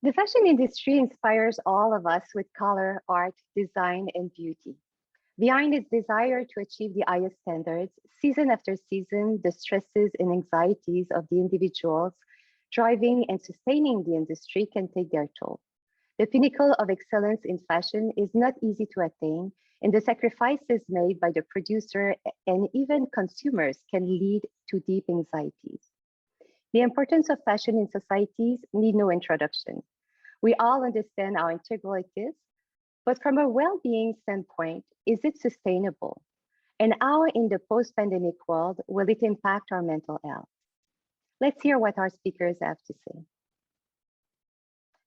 The fashion industry inspires all of us with color, art, design, and beauty. Behind its desire to achieve the highest standards, season after season, the stresses and anxieties of the individuals driving and sustaining the industry can take their toll. The pinnacle of excellence in fashion is not easy to attain, and the sacrifices made by the producer and even consumers can lead to deep anxieties. The importance of fashion in societies need no introduction. We all understand how integral it is, but from a well-being standpoint, is it sustainable? And how in the post-pandemic world will it impact our mental health? Let's hear what our speakers have to say.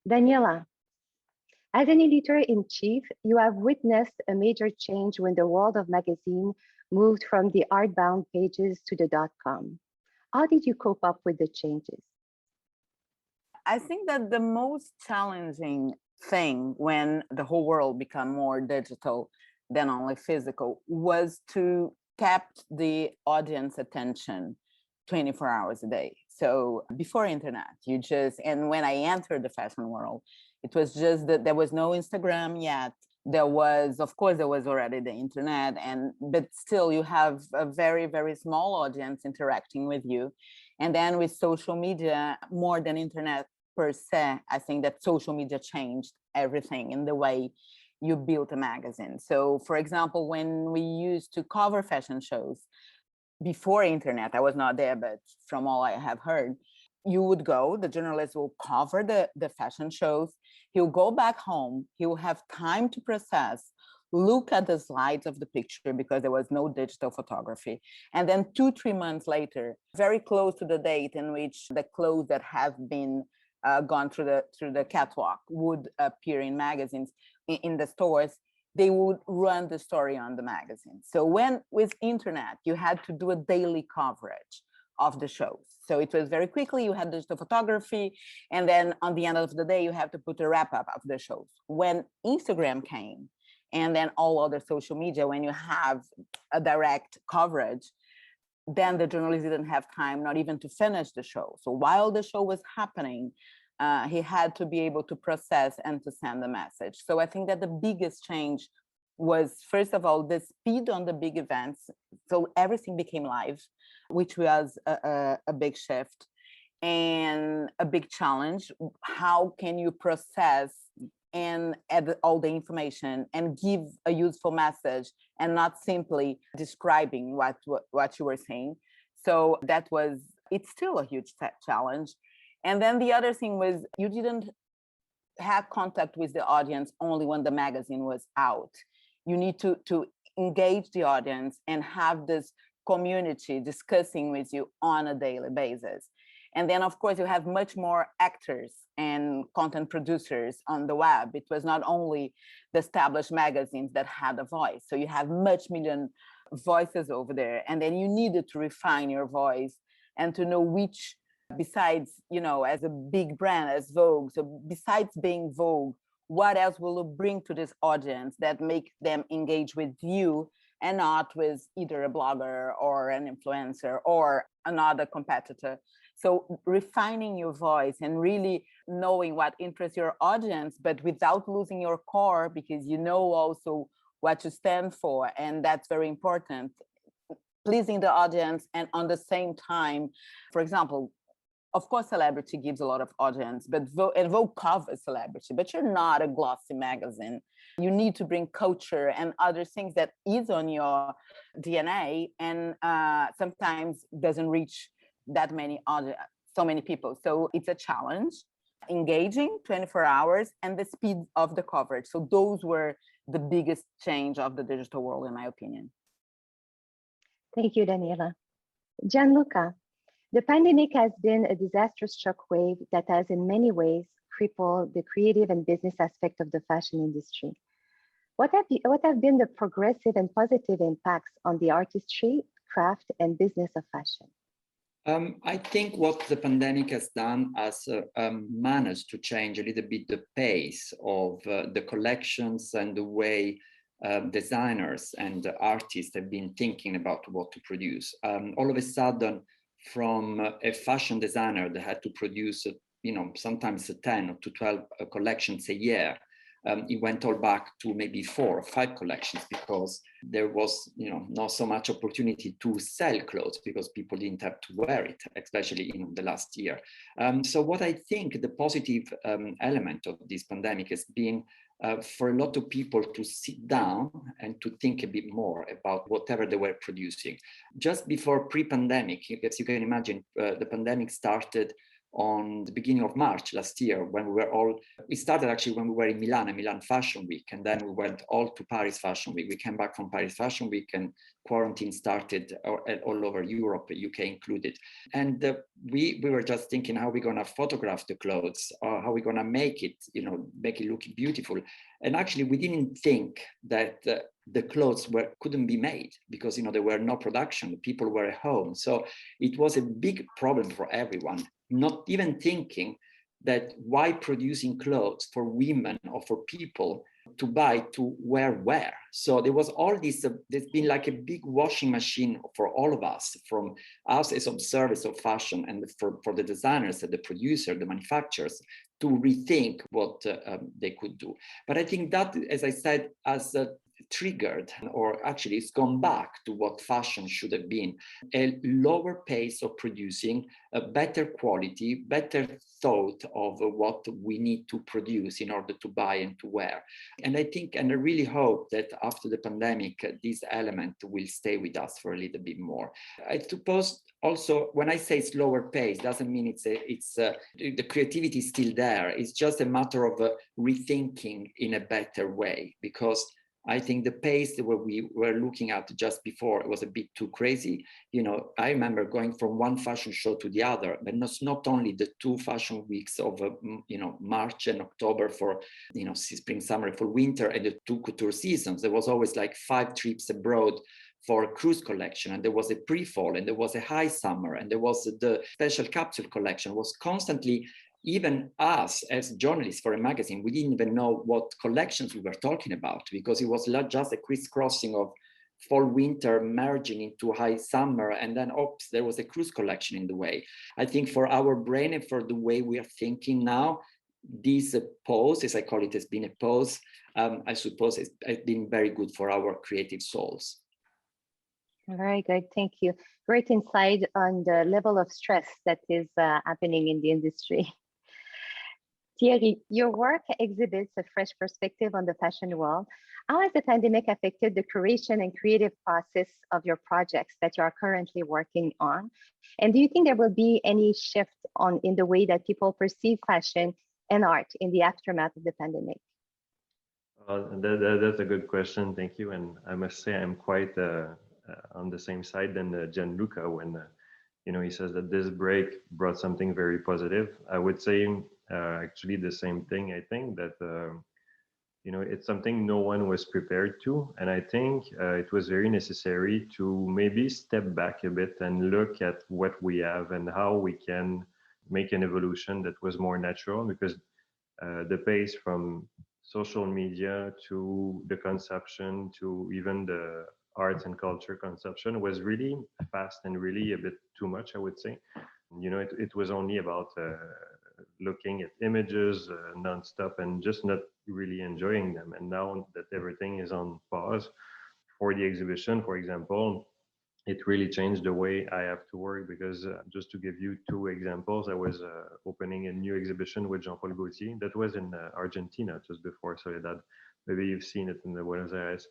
Daniela, as an editor-in-chief, you have witnessed a major change when the world of magazine moved from the hardbound pages to the .com. How did you cope up with the changes? I think that the most challenging thing when the whole world became more digital than only physical was to kept the audience attention 24 hours a day. So before internet, and when I entered the fashion world, it was just that there was no Instagram yet. Of course, there was already the internet, but still you have a very, very small audience interacting with you. And then with social media, more than internet per se, I think that social media changed everything in the way you built a magazine. So for example, when we used to cover fashion shows before internet, I was not there, but from all I have heard, the journalist will cover the fashion shows, he'll go back home, he'll have time to process, look at the slides of the picture because there was no digital photography. And then 2-3 months later, very close to the date in which the clothes that have been gone through the catwalk would appear in magazines, in the stores, they would run the story on the magazine. So with internet, you had to do a daily coverage of the shows. So it was very quickly, you had digital photography, and then on the end of the day, you have to put a wrap up of the shows. When Instagram came, and then all other social media, when you have a direct coverage, then the journalist didn't have time not even to finish the show. So while the show was happening, he had to be able to process and to send the message. So I think that the biggest change was, first of all, the speed on the big events. So everything became live, which was a big shift and a big challenge. How can you process and add all the information and give a useful message and not simply describing what you were saying? So it's still a huge challenge. And then the other thing was, you didn't have contact with the audience only when the magazine was out. You need to engage the audience and have this community discussing with you on a daily basis. And then, of course, you have much more actors and content producers on the web. It was not only the established magazines that had a voice. So you have million voices over there. And then you needed to refine your voice and to know which, besides, as a big brand, as Vogue, so besides being Vogue, what else will you bring to this audience that make them engage with you and not with either a blogger or an influencer or another competitor? So refining your voice and really knowing what interests your audience, but without losing your core, because you know also what you stand for, and that's very important. Pleasing the audience, and on the same time, for example, of course, celebrity gives a lot of audience, but Vogue covers celebrity, but you're not a glossy magazine. You need to bring culture and other things that is on your DNA, and sometimes doesn't reach that many so many people. So it's a challenge, engaging 24 hours and the speed of the coverage. So those were the biggest change of the digital world, in my opinion. Thank you, Daniela. Gianluca, the pandemic has been a disastrous shockwave that has in many ways crippled the creative and business aspect of the fashion industry. What have been the progressive and positive impacts on the artistry, craft, and business of fashion? I think what the pandemic has done has managed to change a little bit the pace of the collections and the way designers and artists have been thinking about what to produce. All of a sudden, from a fashion designer that had to produce sometimes 10 to 12 collections a year. It went all back to maybe 4 or 5 collections because there was, not so much opportunity to sell clothes because people didn't have to wear it, especially in the last year. So what I think the positive element of this pandemic has been for a lot of people to sit down and to think a bit more about whatever they were producing. Just before pre-pandemic, as you can imagine, the pandemic started on the beginning of March last year when it started actually when we were in Milan Fashion Week, and then we went all to Paris Fashion Week. We came back from Paris Fashion Week and quarantine started all over Europe, UK included. And we were just thinking how we're going to photograph the clothes, or how we're going to make it look beautiful. And actually we didn't think that the clothes couldn't be made because there were no production, people were at home. So it was a big problem for everyone, not even thinking that why producing clothes for women or for people to buy to wear where. So there was all this, there's been like a big washing machine for all of us, from us as observers of fashion and for the designers and the producer, the manufacturers, to rethink what they could do. But I think that, as I said, as triggered, or actually it's gone back to what fashion should have been: a lower pace of producing, a better quality, better thought of what we need to produce in order to buy and to wear. And I think, and I really hope that after the pandemic, this element will stay with us for a little bit more. I suppose also, when I say slower pace, doesn't mean the creativity is still there. It's just a matter of rethinking in a better way, because I think the pace that we were looking at just before was a bit too crazy. I remember going from one fashion show to the other, but it's not only the 2 fashion weeks of, March and October for, spring, summer, fall, winter, and the 2 couture seasons. There was always like 5 trips abroad for cruise collection, and there was a pre-fall, and there was a high summer, and there was the special capsule collection. It was constantly. Even us as journalists for a magazine, we didn't even know what collections we were talking about, because it was not just a crisscrossing of fall, winter merging into high summer, and then oops, there was a cruise collection in the way. I think for our brain and for the way we are thinking now, this pause, as I call it, has been a pause. I suppose it's been very good for our creative souls. Very good, thank you. Great insight on the level of stress that is happening in the industry. Thierry, your work exhibits a fresh perspective on the fashion world. How has the pandemic affected the curation and creative process of your projects that you are currently working on? And do you think there will be any shift in the way that people perceive fashion and art in the aftermath of the pandemic? That's a good question, thank you. And I must say I'm quite on the same side than Gianluca when he says that this break brought something very positive. I would say actually the same thing. I think that it's something no one was prepared to, and I think it was very necessary to maybe step back a bit and look at what we have and how we can make an evolution that was more natural, because the pace from social media to the consumption to even the arts and culture consumption was really fast and really a bit too much, I would say. It was only about looking at images nonstop and just not really enjoying them. And now that everything is on pause for the exhibition, for example, it really changed the way I have to work, because just to give you 2 examples, I was opening a new exhibition with Jean-Paul Gaultier that was in Argentina just before Soledad. Maybe you've seen it in the Buenos Aires.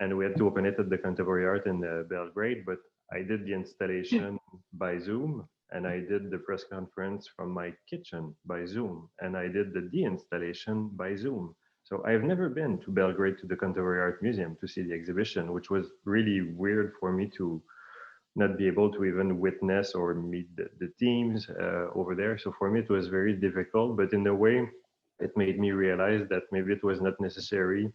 And we had to open it at the Contemporary Art in Belgrade, but I did the installation by Zoom, and I did the press conference from my kitchen by Zoom, and I did the de-installation by Zoom. So I've never been to Belgrade to the Contemporary Art Museum to see the exhibition, which was really weird for me to not be able to even witness or meet the teams over there. So for me, it was very difficult, but in a way, it made me realize that maybe it was not necessary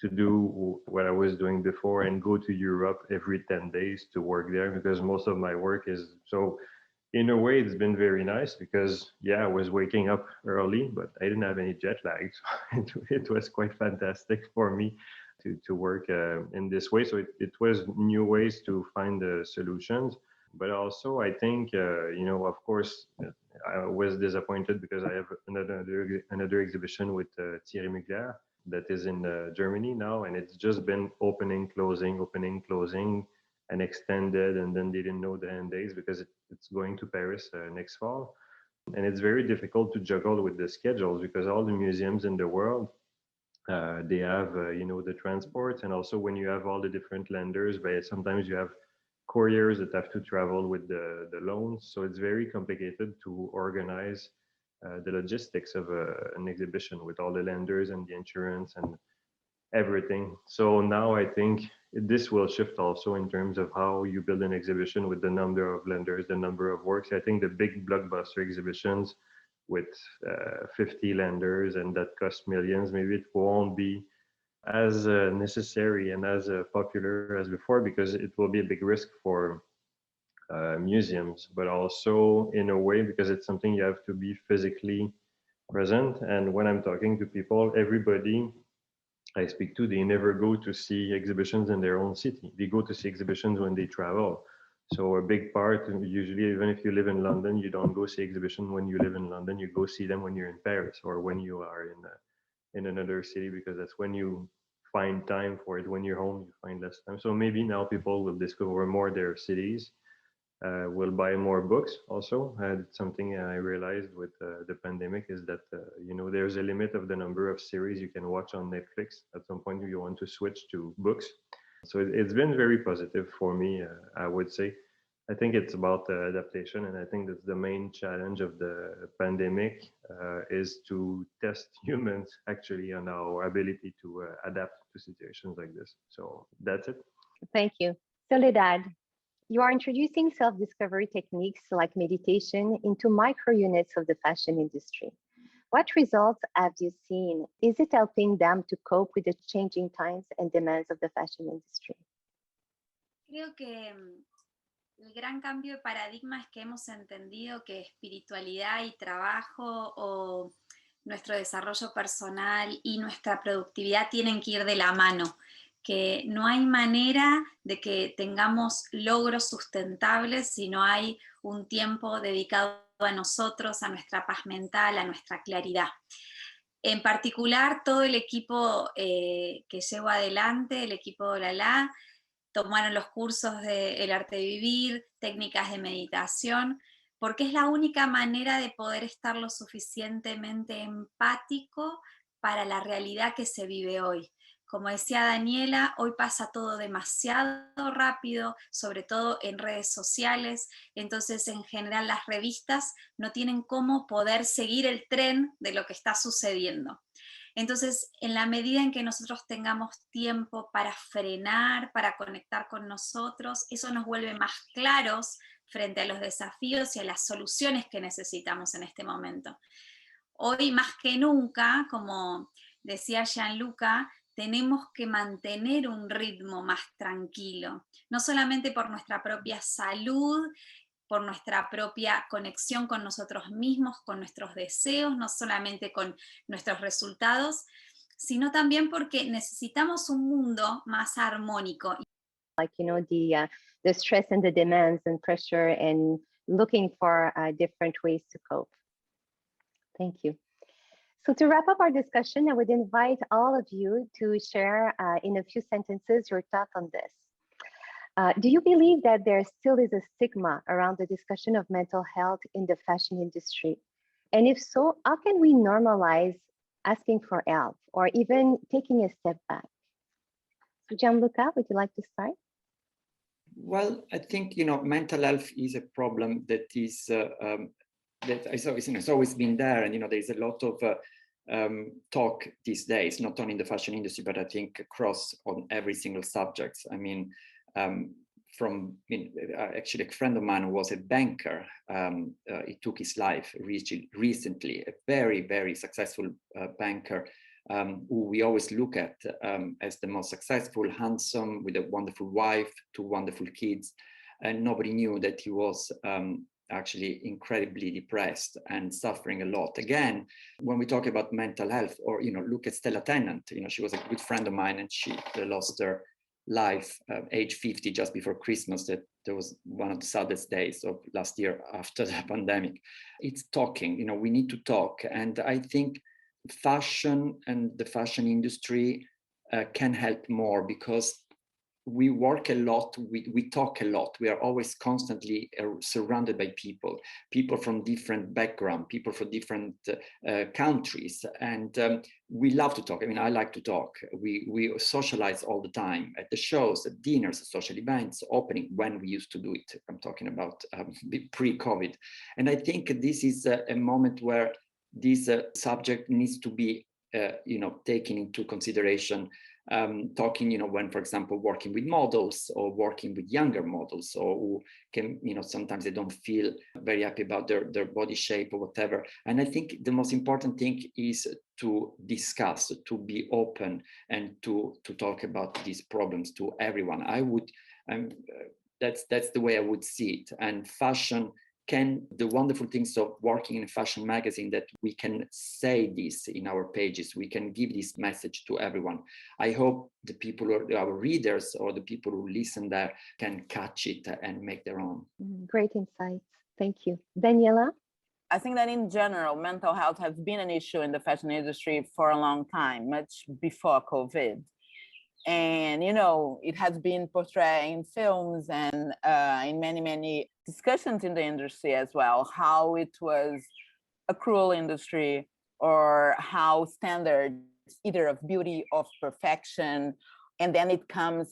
to do what I was doing before and go to Europe every 10 days to work there, because most of my work is so. In a way, it's been very nice because, I was waking up early, but I didn't have any jet lag. So it was quite fantastic for me to work in this way. So it was new ways to find the solutions. But also, I think, of course, I was disappointed because I have another exhibition with Thierry Mugler that is in Germany now, and it's just been opening, closing, and extended, and then they didn't know the end days because it's going to Paris next fall. And it's very difficult to juggle with the schedules because all the museums in the world, they have, the transport, and also when you have all the different lenders, but sometimes you have couriers that have to travel with the loans. So it's very complicated to organize the logistics of an exhibition with all the lenders and the insurance and everything. So now I think this will shift also in terms of how you build an exhibition with the number of lenders, the number of works. I think the big blockbuster exhibitions with 50 lenders and that cost millions, maybe it won't be as necessary and as popular as before, because it will be a big risk for museums, but also in a way because it's something you have to be physically present. And when I'm talking to people, everybody I speak to, they never go to see exhibitions in their own city. They go to see exhibitions when they travel. So a big part, usually, even if you live in London, you don't go see exhibition when you live in London. You go see them when you're in Paris or when you are in another city, because that's when you find time for it. When you're home, you find less time. So maybe now people will discover more their cities, will buy more books also. Something I realized with the pandemic is that, there's a limit of the number of series you can watch on Netflix. At some point, you want to switch to books. So it's been very positive for me, I would say. I think it's about adaptation, and I think that's the main challenge of the pandemic, is to test humans actually on our ability to adapt to situations like this. So that's it. Thank you. Soledad, you are introducing self-discovery techniques like meditation into micro units of the fashion industry. What results have you seen? Is it helping them to cope with the changing times and demands of the fashion industry? Creo que el gran cambio de paradigma es que hemos entendido que espiritualidad y trabajo o nuestro desarrollo personal y nuestra productividad tienen que ir de la mano, que no hay manera de que tengamos logros sustentables si no hay un tiempo dedicado a nosotros, a nuestra paz mental, a nuestra claridad. En particular, todo el equipo que llevo adelante, el equipo de Olala, tomaron los cursos de El Arte de Vivir, técnicas de meditación, porque es la única manera de poder estar lo suficientemente empático para la realidad que se vive hoy. Como decía Daniela, hoy pasa todo demasiado rápido, sobre todo en redes sociales, entonces en general las revistas no tienen cómo poder seguir el tren de lo que está sucediendo. Entonces, en la medida en que nosotros tengamos tiempo para frenar, para conectar con nosotros, eso nos vuelve más claros frente a los desafíos y a las soluciones que necesitamos en este momento. Hoy más que nunca, como decía Gianluca, tenemos que mantener un ritmo más tranquilo, no solamente por nuestra propia salud, por nuestra propia conexión con nosotros mismos, con nuestros deseos, no solamente con nuestros resultados, sino también porque necesitamos un mundo más armónico. Like, the stress and the demands and pressure and looking for different ways to cope. Thank you. So to wrap up our discussion, I would invite all of you to share in a few sentences your thoughts on this. Do you believe that there still is a stigma around the discussion of mental health in the fashion industry? And if so, how can we normalize asking for help or even taking a step back? So Gianluca, would you like to start? Well, I think, mental health is a problem that is it's always been there, and there's a lot of talk these days, not only in the fashion industry, but I think across on every single subject. I mean, actually a friend of mine who was a banker, he took his life recently, a very, very successful banker, who we always look at as the most successful, handsome, with a wonderful wife, 2 wonderful kids, and nobody knew that he was actually incredibly depressed and suffering a lot. Again, when we talk about mental health, or look at Stella Tennant, she was a good friend of mine, and she lost her life, age 50, just before Christmas, that there was one of the saddest days of last year after the pandemic. It's talking, we need to talk. And I think fashion and the fashion industry can help more, because we work a lot, we talk a lot, we are always constantly surrounded by people from different backgrounds, people from different countries, and we love to talk. I mean, I like to talk. We socialize all the time at the shows, at dinners, at social events, opening, when we used to do it. I'm talking about pre-COVID. And I think this is a moment where this subject needs to be taken into consideration. Talking, when, for example, working with models or working with younger models, or who can, sometimes they don't feel very happy about their body shape or whatever. And I think the most important thing is to discuss, to be open, and to talk about these problems to everyone. That's the way I would see it. And fashion the wonderful things of working in a fashion magazine, that we can say this in our pages, we can give this message to everyone. I hope the people, or our readers, or the people who listen there, can catch it and make their own. Great insights. Thank you. Daniela? I think that in general, mental health has been an issue in the fashion industry for a long time, much before COVID. And, it has been portrayed in films and in many, many discussions in the industry as well, how it was a cruel industry, or how standards, either of beauty, of perfection. And then it comes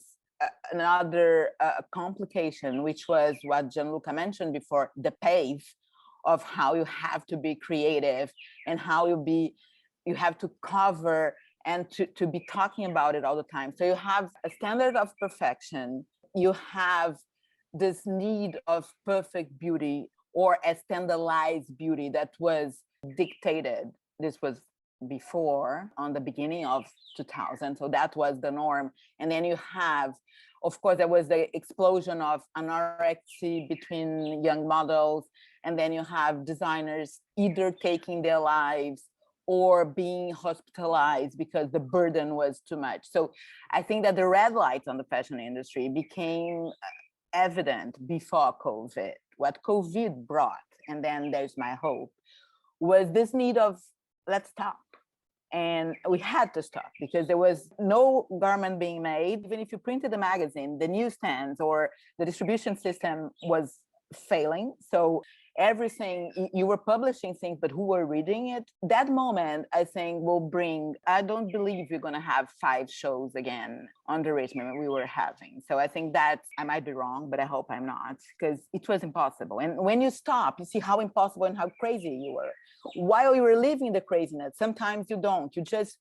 another complication, which was what Gianluca mentioned before, the pace of how you have to be creative, and how you have to cover and to be talking about it all the time. So you have a standard of perfection, you have this need of perfect beauty, or a standardized beauty that was dictated. This was before, on the beginning of 2000, so that was the norm. And then you have, of course, there was the explosion of anorexia between young models, and then you have designers either taking their lives or being hospitalized because the burden was too much. So I think that the red light on the fashion industry became evident before COVID. What COVID brought, and then there's my hope, was this need of, let's stop. And we had to stop, because there was no garment being made. Even if you printed the magazine, the newsstands or the distribution system was failing. So everything, you were publishing things, but who were reading it? That moment, I think, will bring, I don't believe you're going to have 5 shows again on the regimen we were having. So I think that I might be wrong, but I hope I'm not, because it was impossible. And when you stop, you see how impossible and how crazy you were. While you were living the craziness, sometimes you don't, you just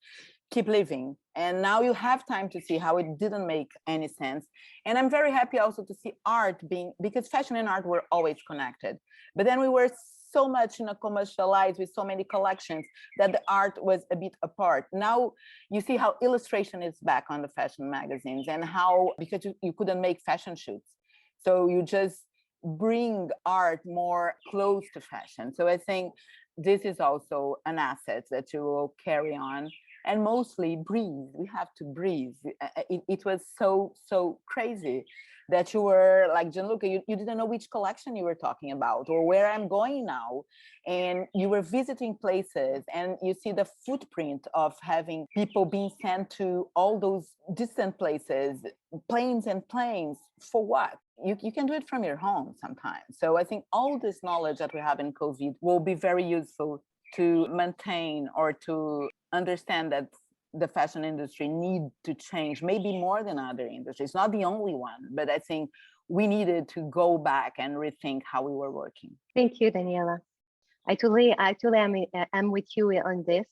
keep living. And now you have time to see how it didn't make any sense. And I'm very happy also to see art being, because fashion and art were always connected. But then we were so much commercialized with so many collections that the art was a bit apart. Now you see how illustration is back on the fashion magazines, and how, because you couldn't make fashion shoots. So you just bring art more close to fashion. So I think this is also an asset that you will carry on. And mostly breathe. We have to breathe. It was so crazy that you were like, Gianluca, you didn't know which collection you were talking about or where I'm going now. And you were visiting places, and you see the footprint of having people being sent to all those distant places, planes and planes, for what? You can do it from your home sometimes. So I think all this knowledge that we have in COVID will be very useful to maintain, or to understand that the fashion industry need to change, maybe more than other industries. Not the only one, but I think we needed to go back and rethink how we were working. Thank you, Daniela. I totally am with you on this.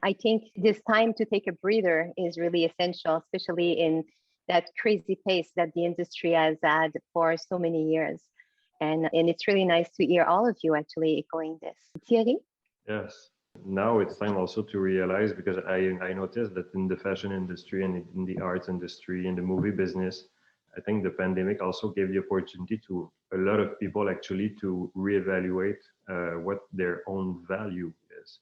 I think this time to take a breather is really essential, especially in that crazy pace that the industry has had for so many years. And it's really nice to hear all of you actually echoing this. Thierry? Yes. Now it's time also to realize, because I noticed that in the fashion industry and in the arts industry, in the movie business, I think the pandemic also gave the opportunity to a lot of people actually to reevaluate what their own value is.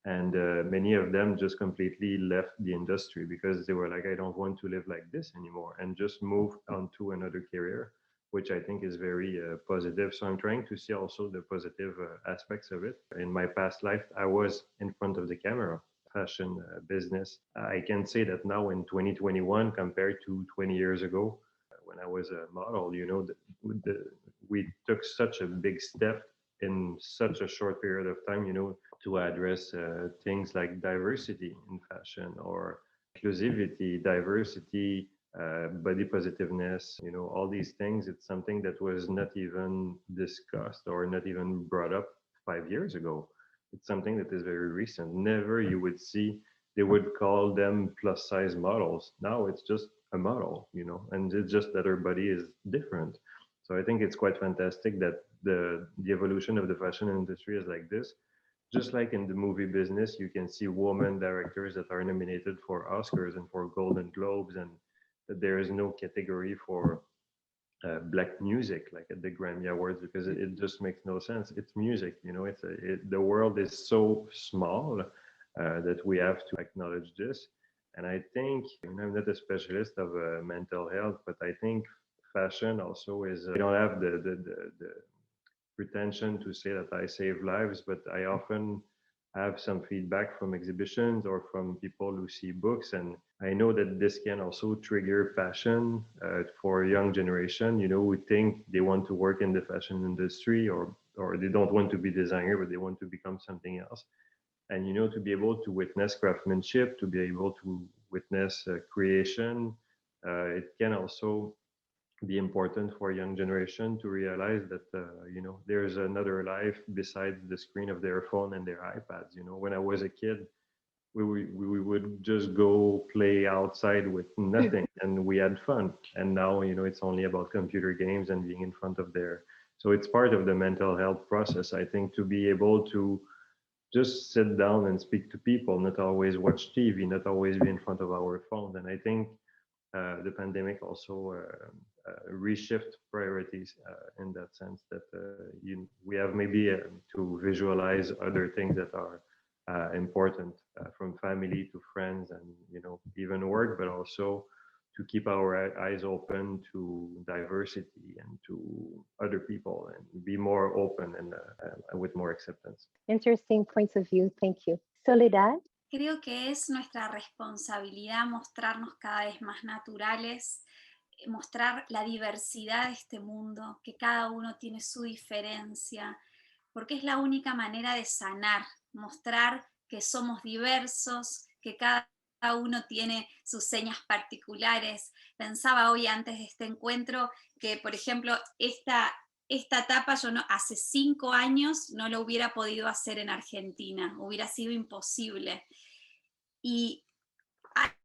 And many of them just completely left the industry because they were like, I don't want to live like this anymore, and just moved on to another career, which I think is very positive. So I'm trying to see also the positive aspects of it. In my past life, I was in front of the camera, fashion business. I can say that now in 2021 compared to 20 years ago, when I was a model, we took such a big step in such a short period of time, to address things like diversity in fashion or inclusivity, diversity, body positiveness, all these things. It's something that was not even discussed or not even brought up 5 years ago. It's something that is very recent. Never you would see they would call them plus size models. Now it's just a model, and it's just that her body is different. So I think it's quite fantastic that the evolution of the fashion industry is like this. Just like in the movie business, you can see women directors that are nominated for Oscars and for Golden Globes, and that there is no category for black music like at the Grammy Awards, because it just makes no sense. It's music, the world is so small that we have to acknowledge this. And I think, I'm not a specialist of mental health, but I think fashion also is, I don't have the pretension to say that I save lives, but I often have some feedback from exhibitions or from people who see books, and I know that this can also trigger passion for a young generation, who think they want to work in the fashion industry, or they don't want to be designer, but they want to become something else. And to be able to witness craftsmanship, to be able to witness creation, it can also be important for a young generation to realize that there's another life besides the screen of their phone and their iPads. When I was a kid, we would just go play outside with nothing and we had fun. And now it's only about computer games and being in front of their. So it's part of the mental health process, I think, to be able to just sit down and speak to people, not always watch TV, not always be in front of our phones. And I think the pandemic also reshift priorities in that sense, that we have maybe to visualize other things that are important, from family to friends and even work, but also to keep our eyes open to diversity and to other people, and be more open and with more acceptance. Interesting points of view. Thank you. Soledad? Creo que es nuestra responsabilidad mostrarnos cada vez más naturales, mostrar la diversidad de este mundo, que cada uno tiene su diferencia, porque es la única manera de sanar, mostrar que somos diversos, que cada uno tiene sus señas particulares. Pensaba hoy antes de este encuentro que, por ejemplo, esta etapa yo hace 5 años no lo hubiera podido hacer en Argentina, hubiera sido imposible. Y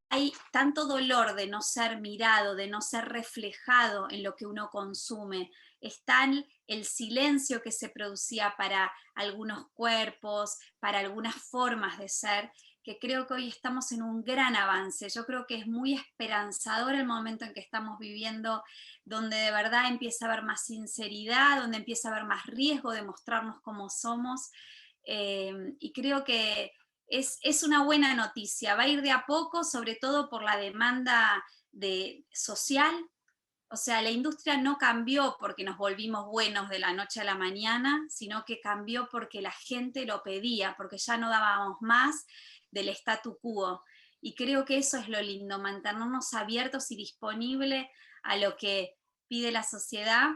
hay tanto dolor de no ser mirado, de no ser reflejado en lo que uno consume. Está el silencio que se producía para algunos cuerpos, para algunas formas de ser, que creo que hoy estamos en un gran avance. Yo creo que es muy esperanzador el momento en que estamos viviendo, donde de verdad empieza a haber más sinceridad, donde empieza a haber más riesgo de mostrarnos como somos, y creo que es una buena noticia. Va a ir de a poco, sobre todo por la demanda social. O sea, la industria no cambió porque nos volvimos buenos de la noche a la mañana, sino que cambió porque la gente lo pedía, porque ya no dábamos más del statu quo. Y creo que eso es lo lindo, mantenernos abiertos y disponibles a lo que pide la sociedad,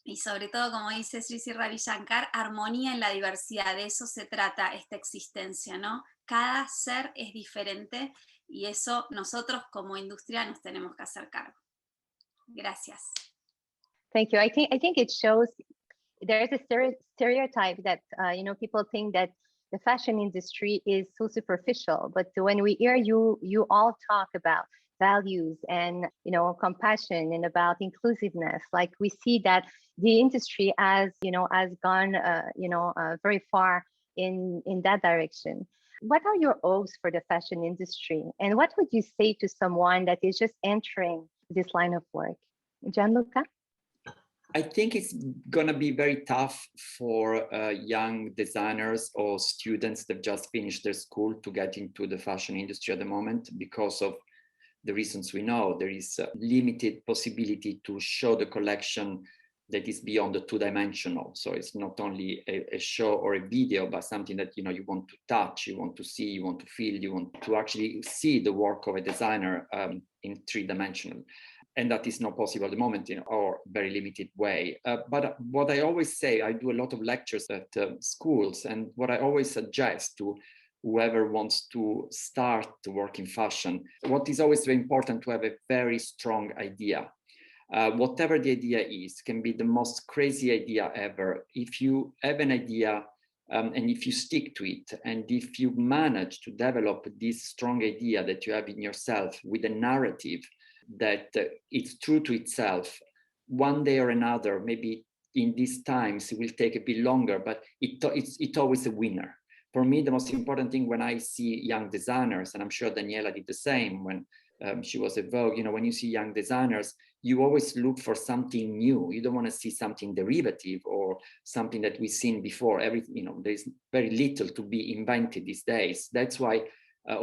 y sobre todo, como dice Sri Ravi Shankar, armonía en la diversidad. De eso se trata esta existencia, ¿no? Cada ser es diferente y eso nosotros como industria nos tenemos que hacer cargo. Gracias. Thank you. I think it shows there's a stereotype that people think that the fashion industry is so superficial, but when we hear you all talk about values and compassion and about inclusiveness, like we see that the industry has gone very far in that direction. What are your hopes for the fashion industry, and what would you say to someone that is just entering this line of work? Gianluca? I think it's going to be very tough for young designers or students that just finished their school to get into the fashion industry at the moment because of the reasons we know. There is a limited possibility to show the collection that is beyond the two-dimensional. So it's not only a show or a video, but something that you want to touch, you want to see, you want to feel, you want to actually see the work of a designer in three-dimensional. And that is not possible at the moment in our very limited way. But what I always say, I do a lot of lectures at schools, and what I always suggest to whoever wants to start to work in fashion, what is always very important to have a very strong idea. Whatever the idea is, can be the most crazy idea ever. If you have an idea and if you stick to it, and if you manage to develop this strong idea that you have in yourself with a narrative that it's true to itself, one day or another, maybe in these times, it will take a bit longer, but it's always a winner. For me, the most important thing when I see young designers, and I'm sure Daniela did the same when she was at Vogue, when you see young designers, you always look for something new. You don't want to see something derivative or something that we've seen before. There's very little to be invented these days. That's why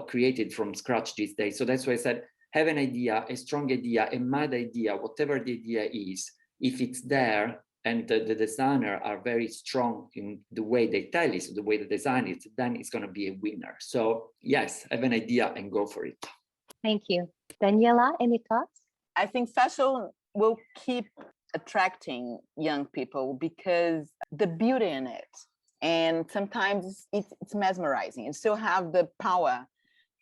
created from scratch these days. So that's why I said, have an idea, a strong idea, a mad idea, whatever the idea is, if it's there and the designer are very strong in the way they tell it, the way they design it, then it's going to be a winner. So yes, have an idea and go for it. Thank you. Daniela, any thoughts? I think fashion will keep attracting young people because the beauty in it, and sometimes it's mesmerizing. It still have the power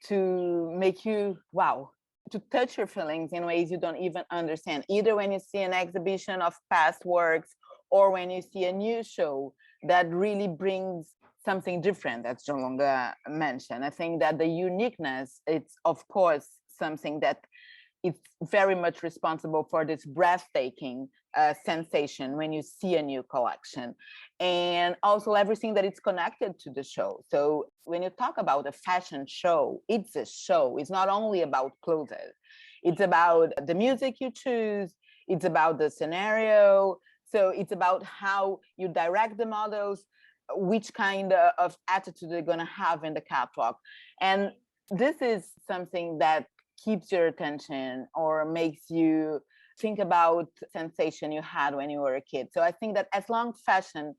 to make you, wow, to touch your feelings in ways you don't even understand, either when you see an exhibition of past works or when you see a new show that really brings something different, as Gianluca mentioned. I think that the uniqueness, it's of course something that it's very much responsible for this breathtaking sensation when you see a new collection, and also everything that it's connected to the show. So when you talk about a fashion show, it's a show. It's not only about clothes. It's about the music you choose. It's about the scenario. So it's about how you direct the models, which kind of attitude they're going to have in the catwalk. And this is something that keeps your attention or makes you think about sensation you had when you were a kid. So I think that as long as fashion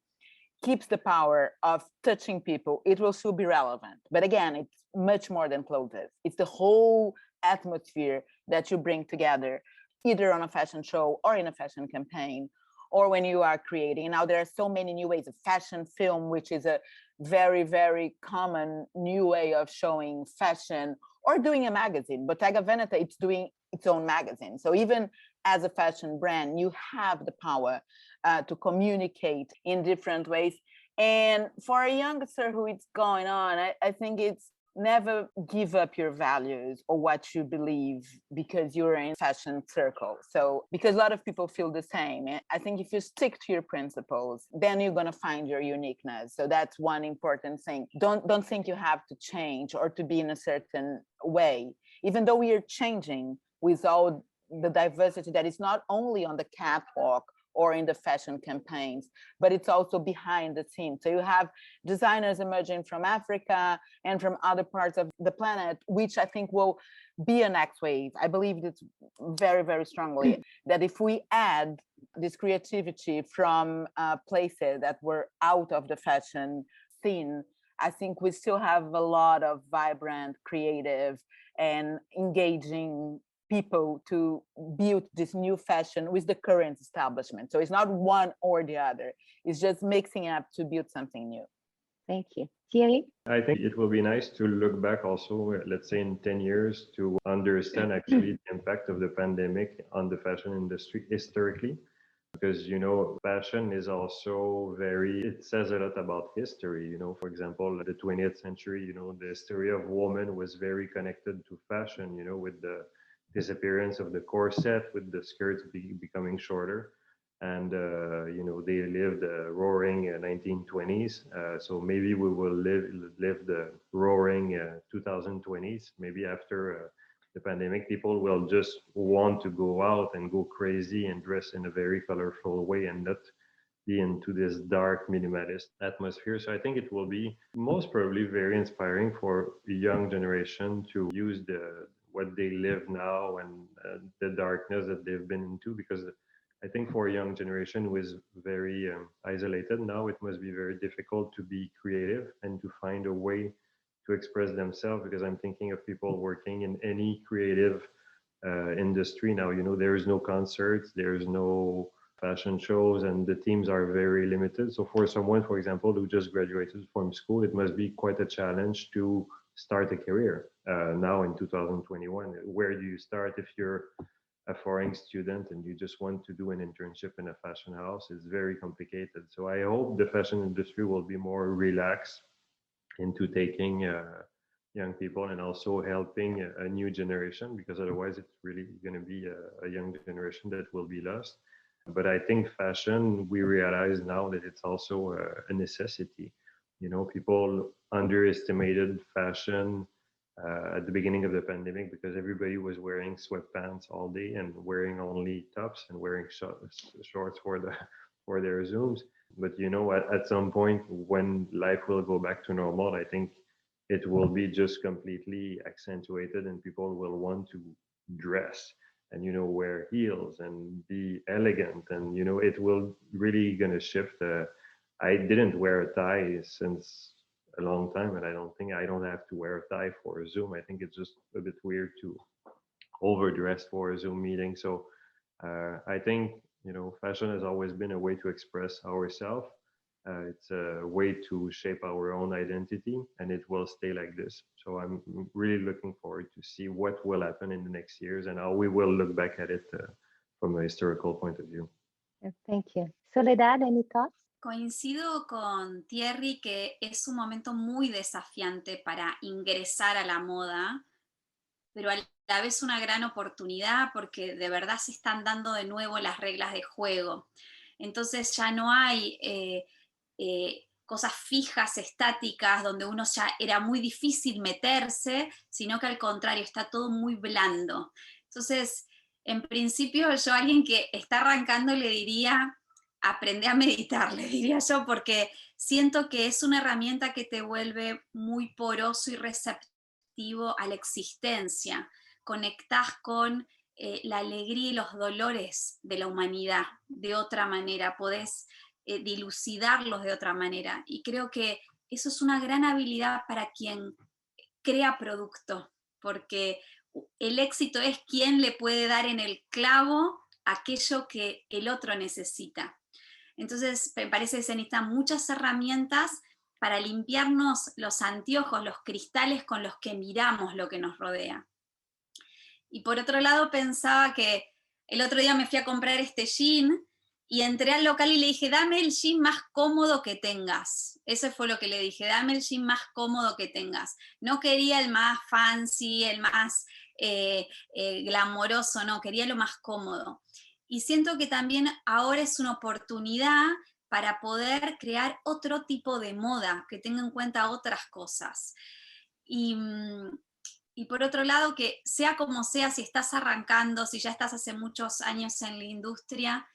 keeps the power of touching people, it will still be relevant. But again, it's much more than clothes. It's the whole atmosphere that you bring together, either on a fashion show or in a fashion campaign, or when you are creating. Now there are so many new ways of fashion film, which is a very, very common new way of showing fashion, or doing a magazine. Bottega Veneta, it's doing its own magazine. So even as a fashion brand, you have the power to communicate in different ways. And for a youngster who is going on, I think it's never give up your values or what you believe because you're in fashion circle. So because a lot of people feel the same. I think if you stick to your principles, then you're going to find your uniqueness. So that's one important thing. Don't think you have to change or to be in a certain way, even though we are changing with all the diversity that is not only on the catwalk or in the fashion campaigns, but it's also behind the scenes. So you have designers emerging from Africa and from other parts of the planet, which I think will be a next wave. I believe this very, very strongly, that if we add this creativity from places that were out of the fashion scene, I think we still have a lot of vibrant, creative, and engaging people to build this new fashion with the current establishment. So it's not one or the other. It's just mixing up to build something new. Thank you. Thierry? I think it will be nice to look back also, let's say in 10 years, to understand actually the impact of the pandemic on the fashion industry historically. Because, fashion is also it says a lot about history. For example, the 20th century, the history of women was very connected to fashion, with the disappearance of the corset, with the skirts becoming shorter. And, they lived roaring 1920s. So maybe we will live the roaring 2020s, maybe after the pandemic, people will just want to go out and go crazy and dress in a very colorful way and not be into this dark minimalist atmosphere. So I think it will be most probably very inspiring for a young generation to use what they live now and the darkness that they've been into, because I think for a young generation who is very isolated now, it must be very difficult to be creative and to find a way to express themselves, because I'm thinking of people working in any creative industry now. There is no concerts, there's no fashion shows, and the teams are very limited. So for someone, for example, who just graduated from school, it must be quite a challenge to start a career now in 2021. Where do you start if you're a foreign student and you just want to do an internship in a fashion house? It's very complicated. So I hope the fashion industry will be more relaxed into taking young people and also helping a new generation, because otherwise it's really going to be a young generation that will be lost. But I think fashion, we realize now that it's also a necessity. People underestimated fashion at the beginning of the pandemic because everybody was wearing sweatpants all day and wearing only tops and wearing shorts for their Zooms. But at some point when life will go back to normal, I think it will be just completely accentuated and people will want to dress and wear heels and be elegant, and it will really gonna shift. I didn't wear a tie since a long time, and I don't have to wear a tie for a Zoom. I think it's just a bit weird to overdress for a Zoom meeting. So I think fashion has always been a way to express ourselves. It's a way to shape our own identity, and it will stay like this. So I'm really looking forward to see what will happen in the next years and how we will look back at it from a historical point of view. Thank you. Soledad, any thoughts? Coincido con Thierry que es un momento muy desafiante para ingresar a la moda, pero a la vez una gran oportunidad porque de verdad se están dando de nuevo las reglas de juego. Entonces ya no hay cosas fijas, estáticas, donde uno ya era muy difícil meterse, sino que al contrario, está todo muy blando. Entonces, en principio, yo a alguien que está arrancando le diría, aprende a meditar, le diría yo, porque siento que es una herramienta que te vuelve muy poroso y receptivo a la existencia. Conectás con la alegría y los dolores de la humanidad de otra manera, podés dilucidarlos de otra manera, y creo que eso es una gran habilidad para quien crea producto, porque el éxito es quien le puede dar en el clavo aquello que el otro necesita. Entonces me parece que se necesitan muchas herramientas para limpiarnos los anteojos, los cristales con los que miramos lo que nos rodea. Y por otro lado pensaba que el otro día me fui a comprar este jean y entré al local y le dije, dame el jean más cómodo que tengas. Eso fue lo que le dije, dame el jean más cómodo que tengas. No quería el más fancy, el más glamoroso, no, quería lo más cómodo. Y siento que también ahora es una oportunidad para poder crear otro tipo de moda, que tenga en cuenta otras cosas. Y por otro lado, que sea como sea, si estás arrancando, si ya estás hace muchos años en la industria,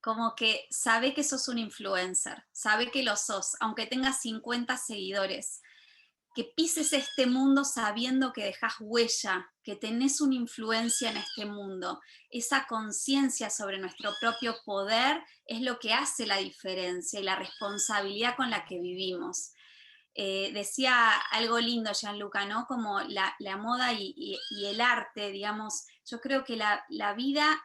como que sabe que sos un influencer, sabe que lo sos, aunque tengas 50 seguidores, que pises este mundo sabiendo que dejás huella, que tenés una influencia en este mundo. Esa conciencia sobre nuestro propio poder es lo que hace la diferencia y la responsabilidad con la que vivimos. Decía algo lindo Gianluca, ¿no? Como la moda y el arte, digamos, yo creo que la vida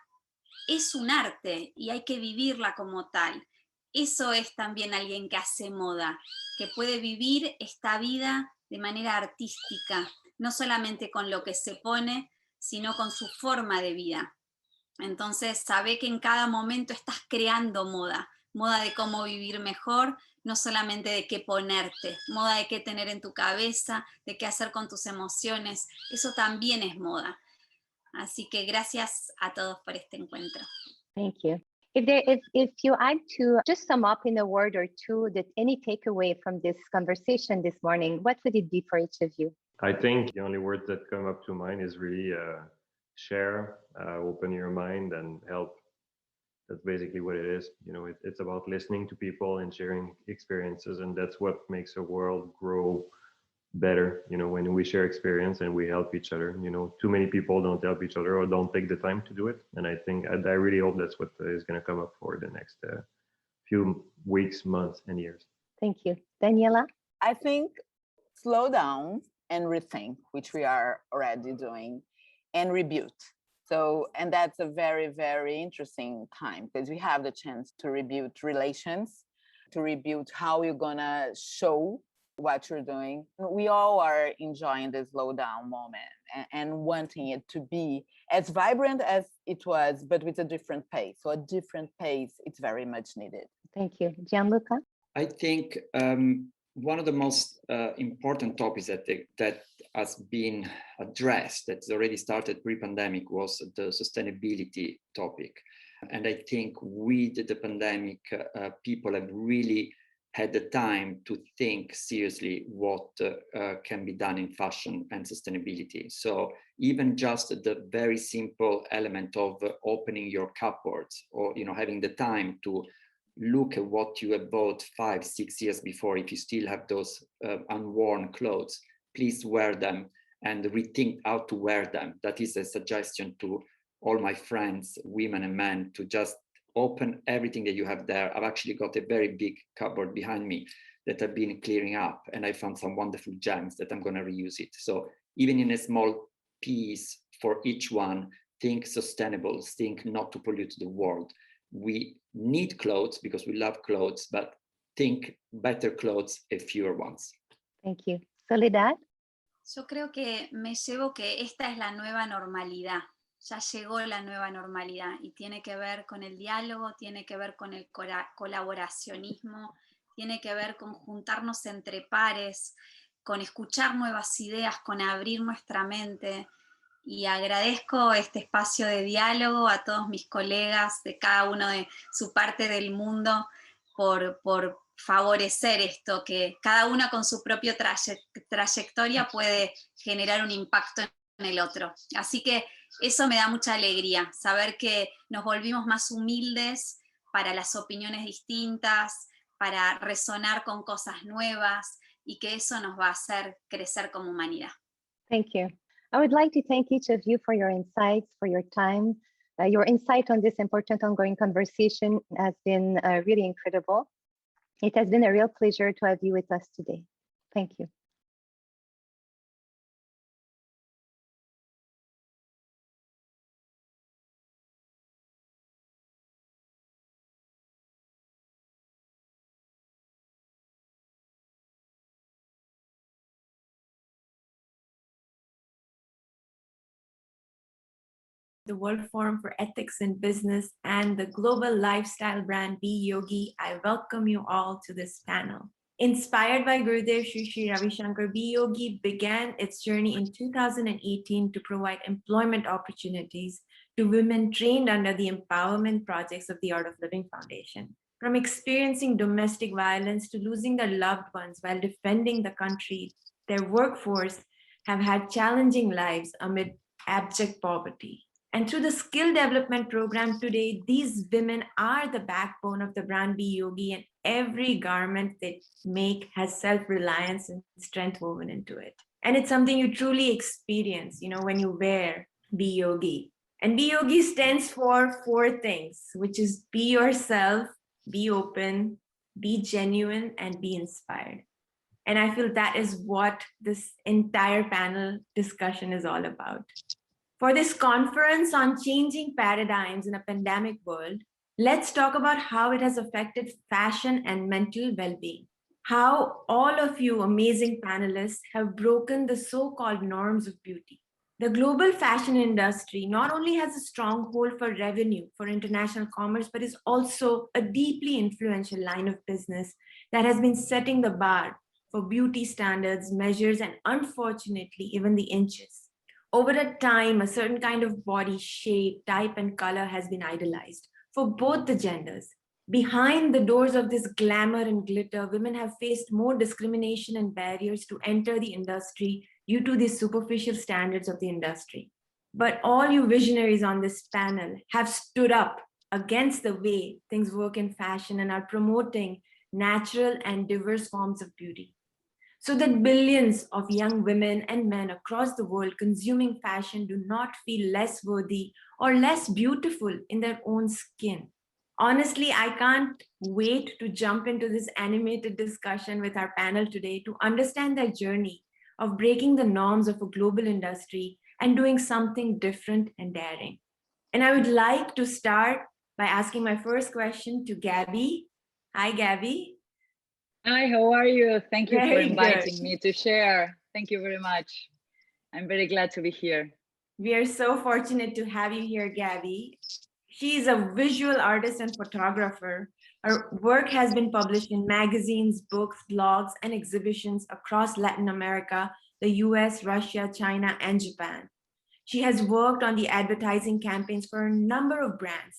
es un arte y hay que vivirla como tal. Eso es también alguien que hace moda, que puede vivir esta vida de manera artística, no solamente con lo que se pone, sino con su forma de vida. Entonces, sabe que en cada momento estás creando moda, moda de cómo vivir mejor, no solamente de qué ponerte, moda de qué tener en tu cabeza, de qué hacer con tus emociones, eso también es moda. Así que gracias a todos por este encuentro. Thank you. If you had to just sum up in a word or two that any takeaway from this conversation this morning, what would it be for each of you? I think the only word that come up to mind is really share, open your mind and help. That's basically what it is. You know, it's about listening to people and sharing experiences, and that's what makes a world grow better. You know, when we share experience and we help each other. You know, too many people don't help each other or don't take the time to do it, and I think I really hope that's what is going to come up for the next few weeks, months, and years. Thank you. Daniela? I think slow down and rethink, which we are already doing, and rebuild. So, and that's a very, very interesting time because we have the chance to rebuild relations, to rebuild how you're gonna show what you're doing. We all are enjoying the slow down moment and wanting it to be as vibrant as it was, but with a different pace. So a different pace, it's very much needed. Thank you. Gianluca? I think one of the most important topics that has been addressed, that's already started pre-pandemic, was the sustainability topic. And I think with the pandemic, people have really had the time to think seriously what can be done in fashion and sustainability. So even just the very simple element of opening your cupboards, or having the time to look at what you have bought 5-6 years before. If you still have those unworn clothes, please wear them and rethink how to wear them. That is a suggestion to all my friends, women and men, to just open everything that you have there. I've actually got a very big cupboard behind me that I've been clearing up, and I found some wonderful gems that I'm going to reuse it. So even in a small piece for each one, think sustainable, think not to pollute the world. We need clothes because we love clothes, but think better clothes and fewer ones. Thank you. Soledad? Yo creo que me llevo que esta es la nueva normalidad. Ya llegó la nueva normalidad y tiene que ver con el diálogo, tiene que ver con el colaboracionismo, tiene que ver con juntarnos entre pares, con escuchar nuevas ideas, con abrir nuestra mente. Y agradezco este espacio de diálogo a todos mis colegas de cada uno de su parte del mundo por favorecer esto, que cada uno con su propia trayectoria puede generar un impacto en el otro. Así que eso me da mucha alegría, saber que nos volvimos más humildes para las opiniones distintas, para resonar con cosas nuevas y que eso nos va a hacer crecer como humanidad. Thank you. I would like to thank each of you for your insights, for your time. Your insight on this important ongoing conversation has been really incredible. It has been a real pleasure to have you with us today. Thank you. The World Forum for Ethics in Business and the global lifestyle brand Be Yogi, I welcome you all to this panel. Inspired by Gurudev Sri Ravi Shankar, Be Yogi began its journey in 2018 to provide employment opportunities to women trained under the empowerment projects of the Art of Living Foundation. From experiencing domestic violence to losing their loved ones while defending the country, their workforce have had challenging lives amid abject poverty. And through the skill development program today, these women are the backbone of the brand Be Yogi, and every garment they make has self-reliance and strength woven into it. And it's something you truly experience, when you wear Be Yogi. And Be Yogi stands for 4 things, which is be yourself, be open, be genuine, and be inspired. And I feel that is what this entire panel discussion is all about. For this conference on changing paradigms in a pandemic world, let's talk about how it has affected fashion and mental well-being. How all of you amazing panelists have broken the so-called norms of beauty. The global fashion industry not only has a strong hold for revenue for international commerce, but is also a deeply influential line of business that has been setting the bar for beauty standards, measures, and unfortunately, even the inches. Over a time, a certain kind of body shape, type, and color has been idolized for both the genders. Behind the doors of this glamour and glitter, women have faced more discrimination and barriers to enter the industry, due to the superficial standards of the industry. But all you visionaries on this panel have stood up against the way things work in fashion and are promoting natural and diverse forms of beauty, so that billions of young women and men across the world consuming fashion do not feel less worthy or less beautiful in their own skin. Honestly, I can't wait to jump into this animated discussion with our panel today to understand their journey of breaking the norms of a global industry and doing something different and daring. And I would like to start by asking my first question to Gabby. Hi, Gabby. Hi, how are you? Thank you for Very inviting good. me to share. Thank you very much. I'm very glad to be here. We are so fortunate to have you here, Gabby. She is a visual artist and photographer. Her work has been published in magazines, books, blogs, and exhibitions across Latin America, the US, Russia, China, and Japan. She has worked on the advertising campaigns for a number of brands.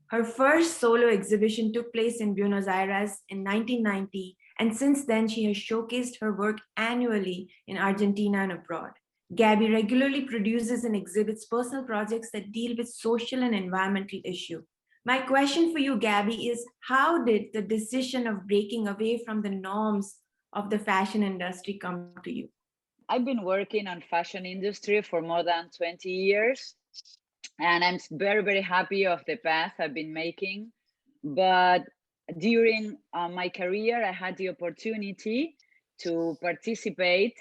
Her first solo exhibition took place in Buenos Aires in 1990, and since then she has showcased her work annually in Argentina and abroad. Gabby regularly produces and exhibits personal projects that deal with social and environmental issues. My question for you, Gabby, is how did the decision of breaking away from the norms of the fashion industry come to you? I've been working on fashion industry for more than 20 years, and I'm very, very happy of the path I've been making. But during my career, I had the opportunity to participate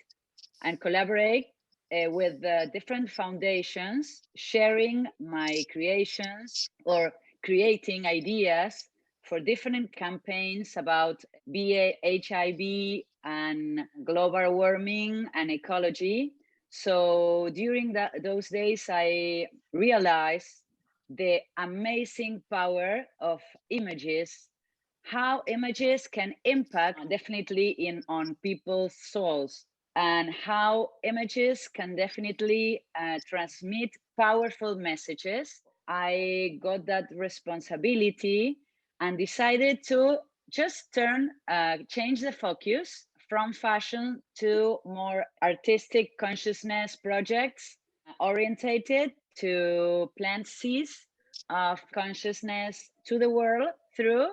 and collaborate with different foundations, sharing my creations or creating ideas for different campaigns about HIV and global warming and ecology. So during those days, I realized the amazing power of images, how images can impact definitely on people's souls, and how images can definitely transmit powerful messages. I got that responsibility and decided to just change the focus from fashion to more artistic consciousness projects orientated to plant seeds of consciousness to the world through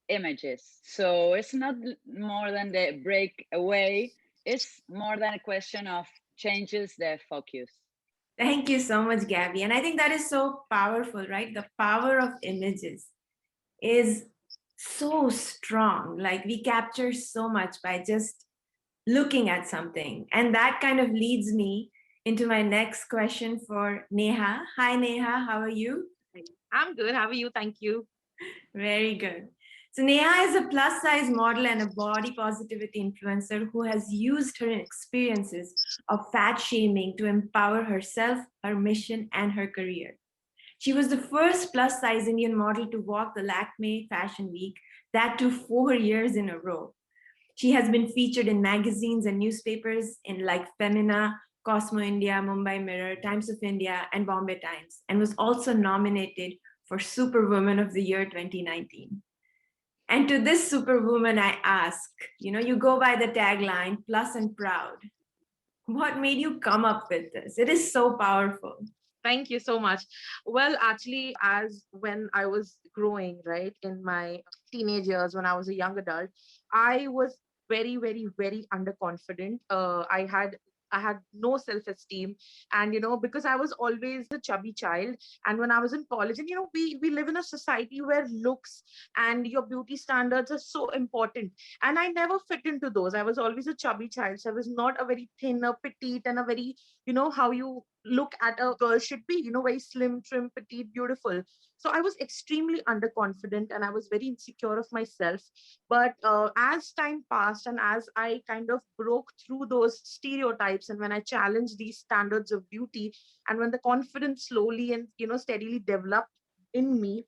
images. So it's not more than the breakaway, it's more than a question of changes the focus. Thank you so much, Gabby. And I think that is so powerful, right? The power of images is so strong. Like we capture so much by just looking at something. And that kind of leads me into my next question for Neha. Hi, Neha. How are you? I'm good. How are you? Thank you. Very good. So Neha is a plus size model and a body positivity influencer who has used her experiences of fat shaming to empower herself, her mission, and her career. She was the first plus size Indian model to walk the Lakme Fashion Week, that too 4 years in a row. She has been featured in magazines and newspapers in like Femina, Cosmo India, Mumbai Mirror, Times of India, and Bombay Times, and was also nominated for Superwoman of the Year 2019. And to this superwoman, I ask, you go by the tagline, plus and proud. What made you come up with this? It is so powerful. Thank you so much. Well, actually, as when I was growing, right, in my teenage years, when I was a young adult, I was very, very, very underconfident. I had no self-esteem, and because I was always a chubby child, and when I was in college, and we live in a society where looks and your beauty standards are so important, and I never fit into those. I was always a chubby child, so I was not a very thin, a petite, and a very how you look at a girl should be, very slim, trim, petite, beautiful. So I was extremely underconfident and I was very insecure of myself. But as time passed and as I kind of broke through those stereotypes, and when I challenged these standards of beauty, and when the confidence slowly and steadily developed in me,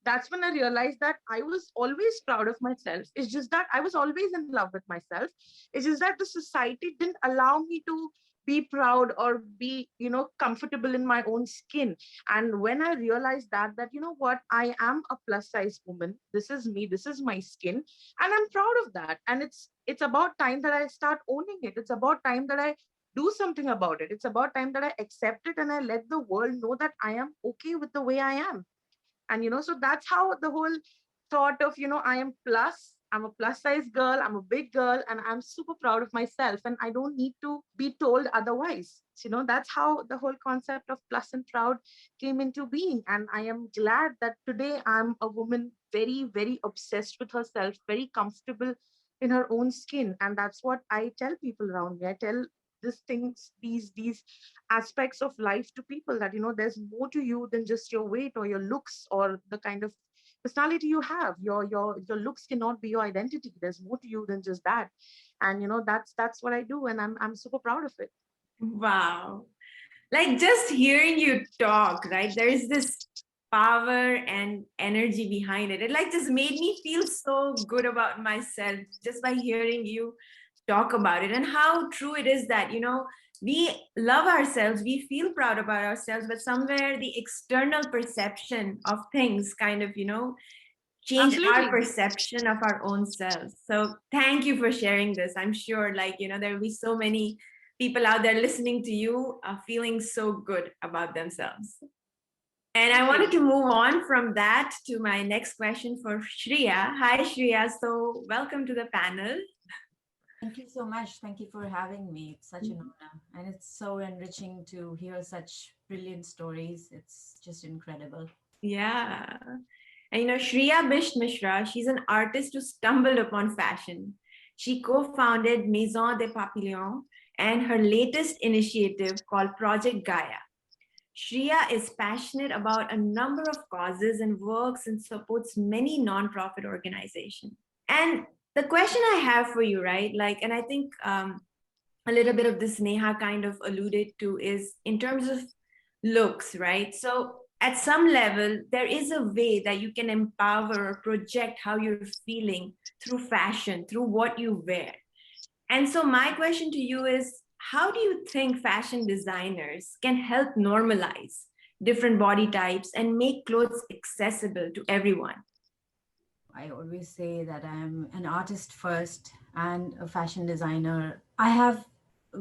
that's when I realized that I was always proud of myself. It's just that I was always in love with myself. It's just that the society didn't allow me to be proud or be comfortable in my own skin. And when I realized that what, I am a plus size woman, this is me, this is my skin, and I'm proud of that. And it's about time that I start owning it. It's about time that I do something about it. It's about time that I accept it and I let the world know that I am okay with the way I am. And so that's how the whole thought of I am plus, I'm a plus size girl, I'm a big girl, and I'm super proud of myself, and I don't need to be told otherwise. That's how the whole concept of plus and proud came into being. And I am glad that today I'm a woman very, very obsessed with herself, very comfortable in her own skin. And that's what I tell people around me. I tell these things, these aspects of life to people, that there's more to you than just your weight or your looks or the kind of personality you have. Your looks cannot be your identity. There's more to you than just that. And that's what I do, and I'm super proud of it. Wow. Like just hearing you talk, right? There is this power and energy behind it. It like just made me feel so good about myself just by hearing you talk about it, and how true it is that, we love ourselves, we feel proud about ourselves, but somewhere the external perception of things kind of, change Absolutely. our perception of our own selves. So thank you for sharing this. I'm sure there will be so many people out there listening to you feeling so good about themselves. And I wanted to move on from that to my next question for Shreya. Hi, Shreya. So welcome to the panel. Thank you so much. Thank you for having me. It's such an honor. And it's so enriching to hear such brilliant stories. It's just incredible. Yeah. And Shreya Bisht Mishra, she's an artist who stumbled upon fashion. She co-founded Maison des Papillons and her latest initiative called Project Gaia. Shreya is passionate about a number of causes and works and supports many nonprofit organizations. And the question I have for you, right, and I think a little bit of this Neha kind of alluded to, is in terms of looks, right? So at some level, there is a way that you can empower or project how you're feeling through fashion, through what you wear. And so my question to you is, how do you think fashion designers can help normalize different body types and make clothes accessible to everyone? I always say that I'm an artist first and a fashion designer. I have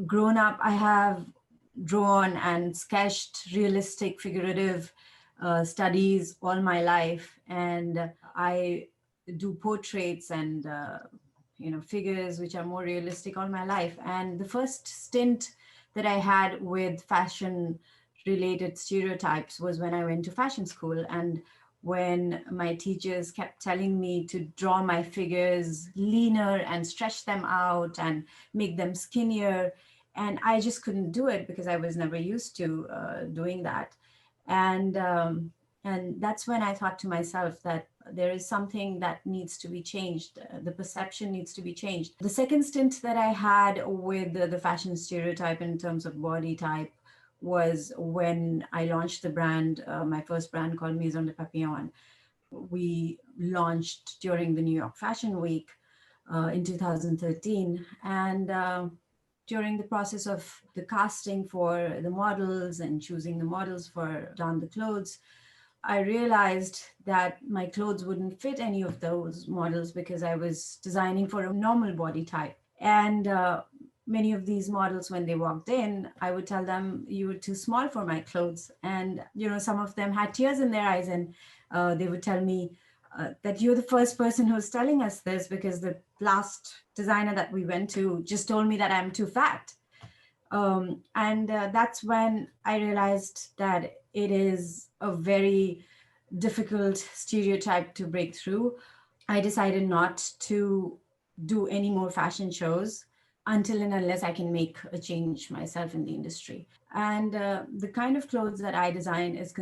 grown up, I have drawn and sketched realistic, figurative studies all my life. And I do portraits and figures which are more realistic all my life. And the first stint that I had with fashion related stereotypes was when I went to fashion school, and when my teachers kept telling me to draw my figures leaner and stretch them out and make them skinnier, and I just couldn't do it because I was never used to doing that. And that's when I thought to myself that there is something that needs to be changed. The perception needs to be changed. The second stint that I had with the fashion stereotype in terms of body type was when I launched the brand, my first brand called Maison de Papillon. We launched during the New York Fashion Week in 2013. And during the process of the casting for the models and choosing the models for Don the Clothes, I realized that my clothes wouldn't fit any of those models because I was designing for a normal body type. And many of these models, when they walked in, I would tell them, you were too small for my clothes. And, some of them had tears in their eyes, and they would tell me that you're the first person who's telling us this, because the last designer that we went to just told me that I'm too fat. And that's when I realized that it is a very difficult stereotype to break through. I decided not to do any more fashion shows until and unless I can make a change myself in the industry. And the kind of clothes that I design is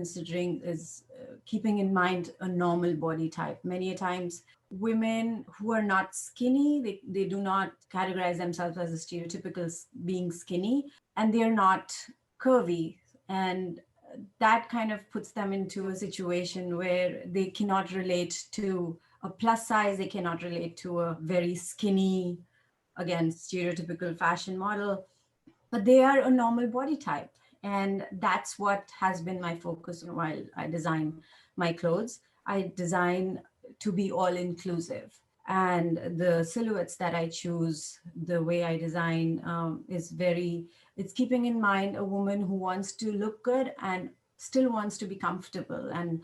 keeping in mind a normal body type. Many a times, women who are not skinny, they do not categorize themselves as a stereotypical being skinny, and they're not curvy. And that kind of puts them into a situation where they cannot relate to a plus size, they cannot relate to a very skinny, again, stereotypical fashion model, but they are a normal body type. And that's what has been my focus while I design my clothes. I design to be all inclusive. And the silhouettes that I choose, the way I design is very It's keeping in mind a woman who wants to look good and still wants to be comfortable and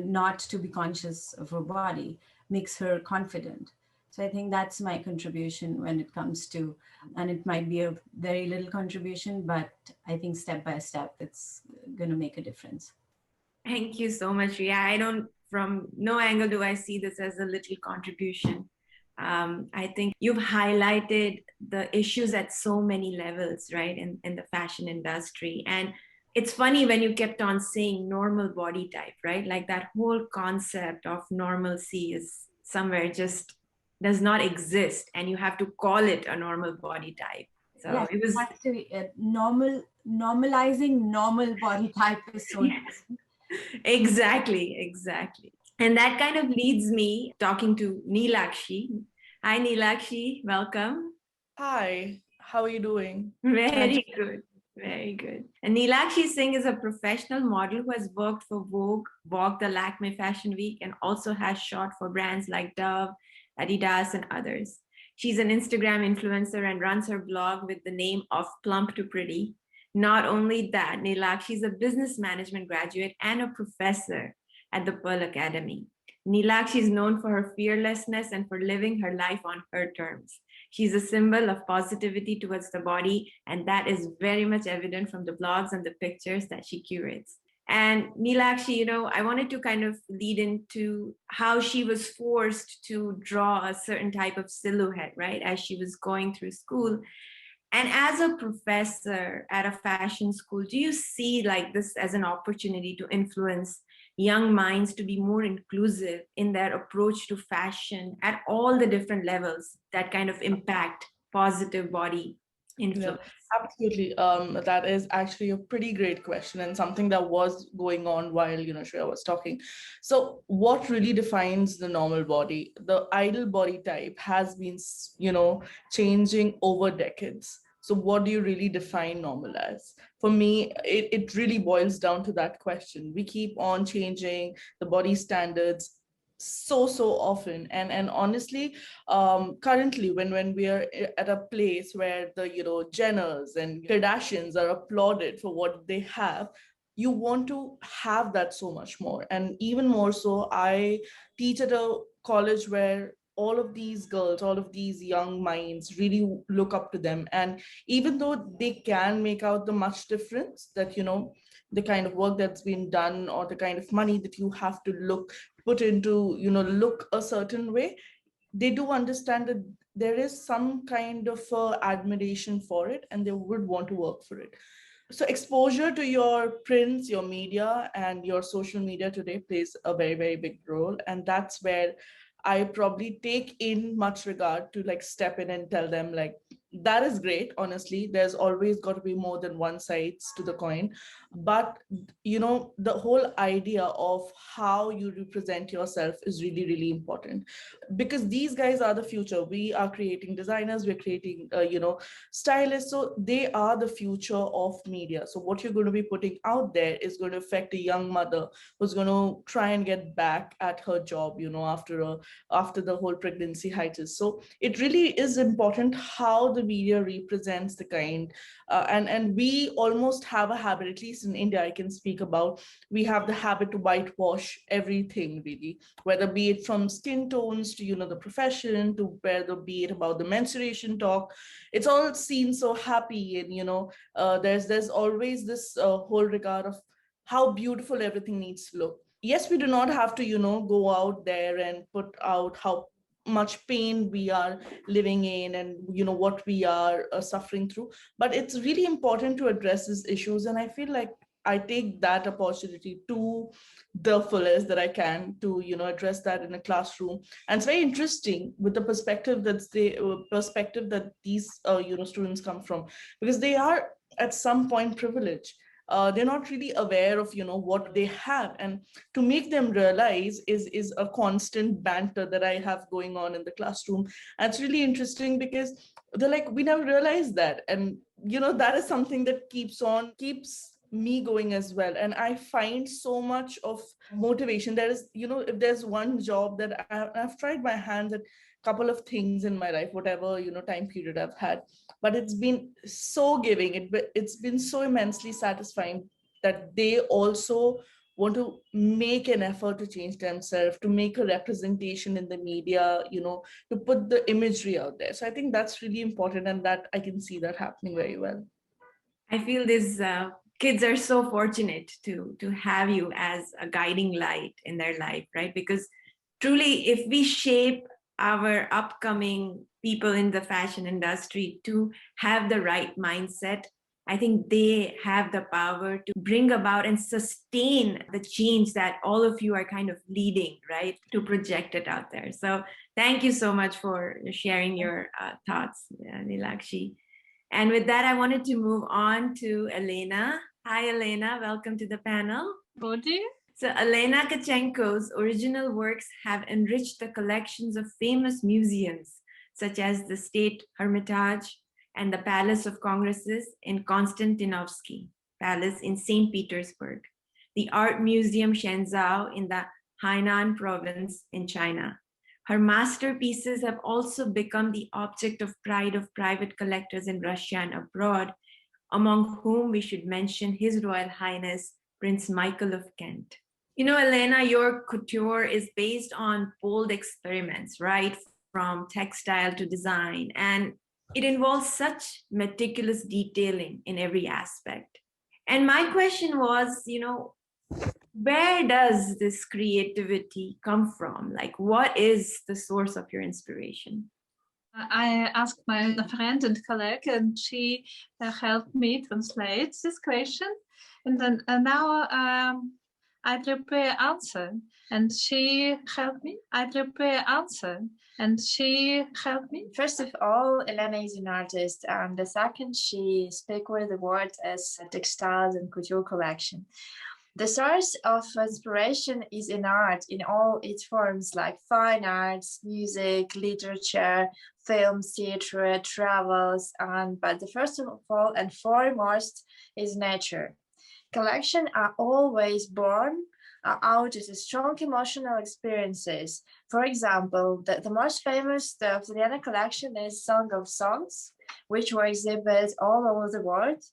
not to be conscious of her body, makes her confident. So I think that's my contribution when it comes to, and it might be a very little contribution, but I think step by step, it's going to make a difference. Thank you so much, Ria. I don't, from no angle do I see this as a little contribution. I think you've highlighted the issues at so many levels, right, in the fashion industry. And it's funny when you kept on saying normal body type, right? Like that whole concept of normalcy is somewhere just does not exist, and you have to call it a normal body type. So yes, it was actually normalizing normal body type is so yes, exactly. And that kind of leads me talking to Neelakshi. Hi, Neelakshi, welcome. Hi, how are you doing? Very good. Very good. And Neelakshi Singh is a professional model who has worked for Vogue, the Lakme Fashion Week, and also has shot for brands like Dove, Adidas, and others. She's an Instagram influencer and runs her blog with the name of Plump to Pretty. Not only that, Neelakshi is a business management graduate and a professor at the Pearl Academy. Neelakshi is known for her fearlessness and for living her life on her terms. She's a symbol of positivity towards the body, and that is very much evident from the blogs and the pictures that she curates. And Neelakshi, I wanted to kind of lead into how she was forced to draw a certain type of silhouette, right, as she was going through school. And as a professor at a fashion school, do you see like this as an opportunity to influence young minds to be more inclusive in their approach to fashion at all the different levels that kind of impact positive body influence? Yeah, absolutely. That is actually a pretty great question and something that was going on while, Shreya was talking. So what really defines the normal body? The ideal body type has been, changing over decades. So what do you really define normal as? For me, it really boils down to that question. We keep on changing the body standards so often, and honestly, currently when we are at a place where the Jenners and Kardashians are applauded for what they have, you want to have that so much more. And even more so, I teach at a college where all of these girls, all of these young minds really look up to them. And even though they can make out the much difference that the kind of work that's been done or the kind of money that you have to put into look a certain way, they do understand that there is some kind of admiration for it, and they would want to work for it. So exposure to your prints, your media, and your social media today plays a very, very big role. And that's where I probably take in much regard to like step in and tell them like, that is great. Honestly, there's always got to be more than one sides to the coin. But, the whole idea of how you represent yourself is really, really important, because these guys are the future. We are creating designers, we're creating, stylists. So they are the future of media. So what you're going to be putting out there is going to affect a young mother who's going to try and get back at her job, after the whole pregnancy hiatus. So it really is important how the media represents the kind, and we almost have a habit, at least in India, I can speak about, we have the habit to whitewash everything, really, whether be it from skin tones to, the profession, to whether be it about the menstruation talk. It's all seen so happy, and, there's always this whole regard of how beautiful everything needs to look. Yes, we do not have to, go out there and put out how much pain we are living in, and what we are suffering through, but it's really important to address these issues. And I feel like I take that opportunity to the fullest that I can to address that in a classroom. And it's very interesting with the perspective that these students come from, because they are at some point privileged. They're not really aware of what they have, and to make them realize is a constant banter that I have going on in the classroom. And it's really interesting because they're like, we never realized that. And that is something that keeps me going as well. And I find so much of motivation. There is, if there's one job that I've tried my hands at couple of things in my life, whatever, time period I've had, but it's been so giving. It's been so immensely satisfying that they also want to make an effort to change themselves, to make a representation in the media, to put the imagery out there. So I think that's really important, and that I can see that happening very well. I feel these kids are so fortunate to have you as a guiding light in their life, right? Because truly, if we shape our upcoming people in the fashion industry to have the right mindset, I think they have the power to bring about and sustain the change that all of you are kind of leading, right? To project it out there. So thank you so much for sharing your thoughts, Nilakshi. And with that, I wanted to move on to Elena. Hi, Elena. Welcome to the panel. Bodi. So Elena Kachenko's original works have enriched the collections of famous museums, such as the State Hermitage and the Palace of Congresses in Konstantinovsky Palace in St. Petersburg, the Art Museum Shenzhou in the Hainan province in China. Her masterpieces have also become the object of pride of private collectors in Russia and abroad, among whom we should mention His Royal Highness Prince Michael of Kent. Elena, your couture is based on bold experiments, right? From textile to design, and it involves such meticulous detailing in every aspect. And my question was, where does this creativity come from? Like, what is the source of your inspiration? I asked my friend and colleague, and she helped me translate this question. And then now I prepare answer, and she helped me. I prepare answer, and she helped me. First of all, Elena is an artist, and the second, she speaks with the word as textiles and couture collection. The source of inspiration is in art in all its forms, like fine arts, music, literature, films, theater, travels, but the first of all and foremost is nature. Collections are always born out of strong emotional experiences. For example, the most famous of the Elena collection is Song of Songs, which were exhibited all over the world.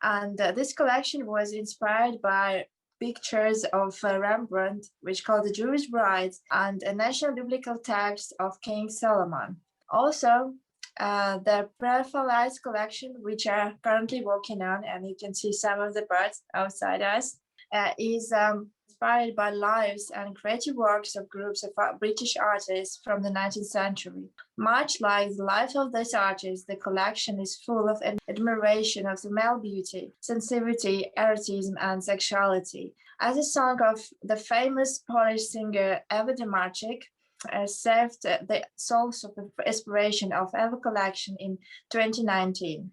And this collection was inspired by pictures of Rembrandt, which called The Jewish Bride, and a national biblical text of King Solomon. Also, the Prefalized collection, which are currently working on, and you can see some of the birds outside us, is inspired by lives and creative works of groups of British artists from the 19th century. Much like the life of these artists, the collection is full of admiration of the male beauty, sensitivity, erotism, and sexuality. As a song of the famous Polish singer Eva Demarczyk, served the source of inspiration of Eva collection in 2019.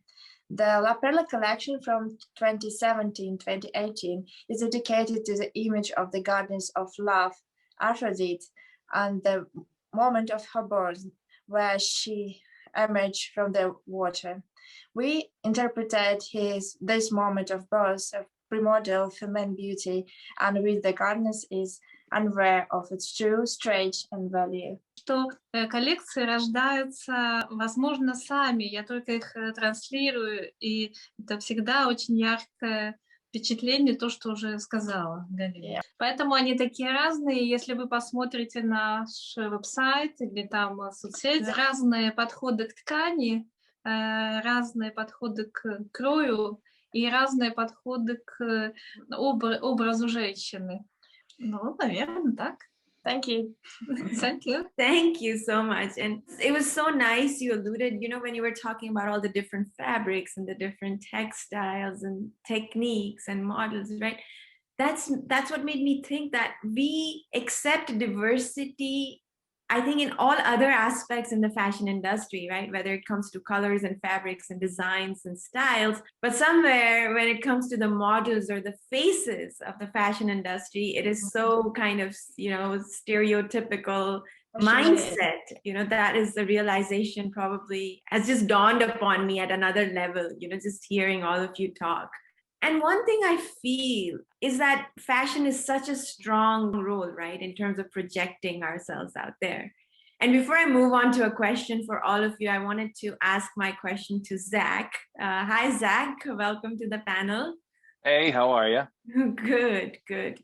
The La Perla collection from 2017-2018 is dedicated to the image of the goddess of love, Aphrodite, and the moment of her birth, where she emerged from the water. We interpreted this moment of birth of primordial feminine beauty, and with the goddess is unaware of its true stretch and value. Что коллекции рождаются, возможно, сами, я только их транслирую, и это всегда очень яркое впечатление, то, что уже сказала Галина. Поэтому они такие разные. Если вы посмотрите наш веб-сайт или там соцсети, разные подходы к ткани, разные подходы к крою и разные подходы к образу женщины. Ну, наверное, так. Thank you. Thank you. Thank you so much. And it was so nice you alluded, when you were talking about all the different fabrics and the different textiles and techniques and models, right? That's what made me think that we accept diversity, I think, in all other aspects in the fashion industry, right? Whether it comes to colors and fabrics and designs and styles, but somewhere when it comes to the models or the faces of the fashion industry, it is so kind of, stereotypical mindset. That is the realization probably has just dawned upon me at another level, just hearing all of you talk. And one thing I feel is that fashion is such a strong role, right, in terms of projecting ourselves out there. And before I move on to a question for all of you, I wanted to ask my question to Zach. Hi, Zach. Welcome to the panel. Hey, how are you? Good, good.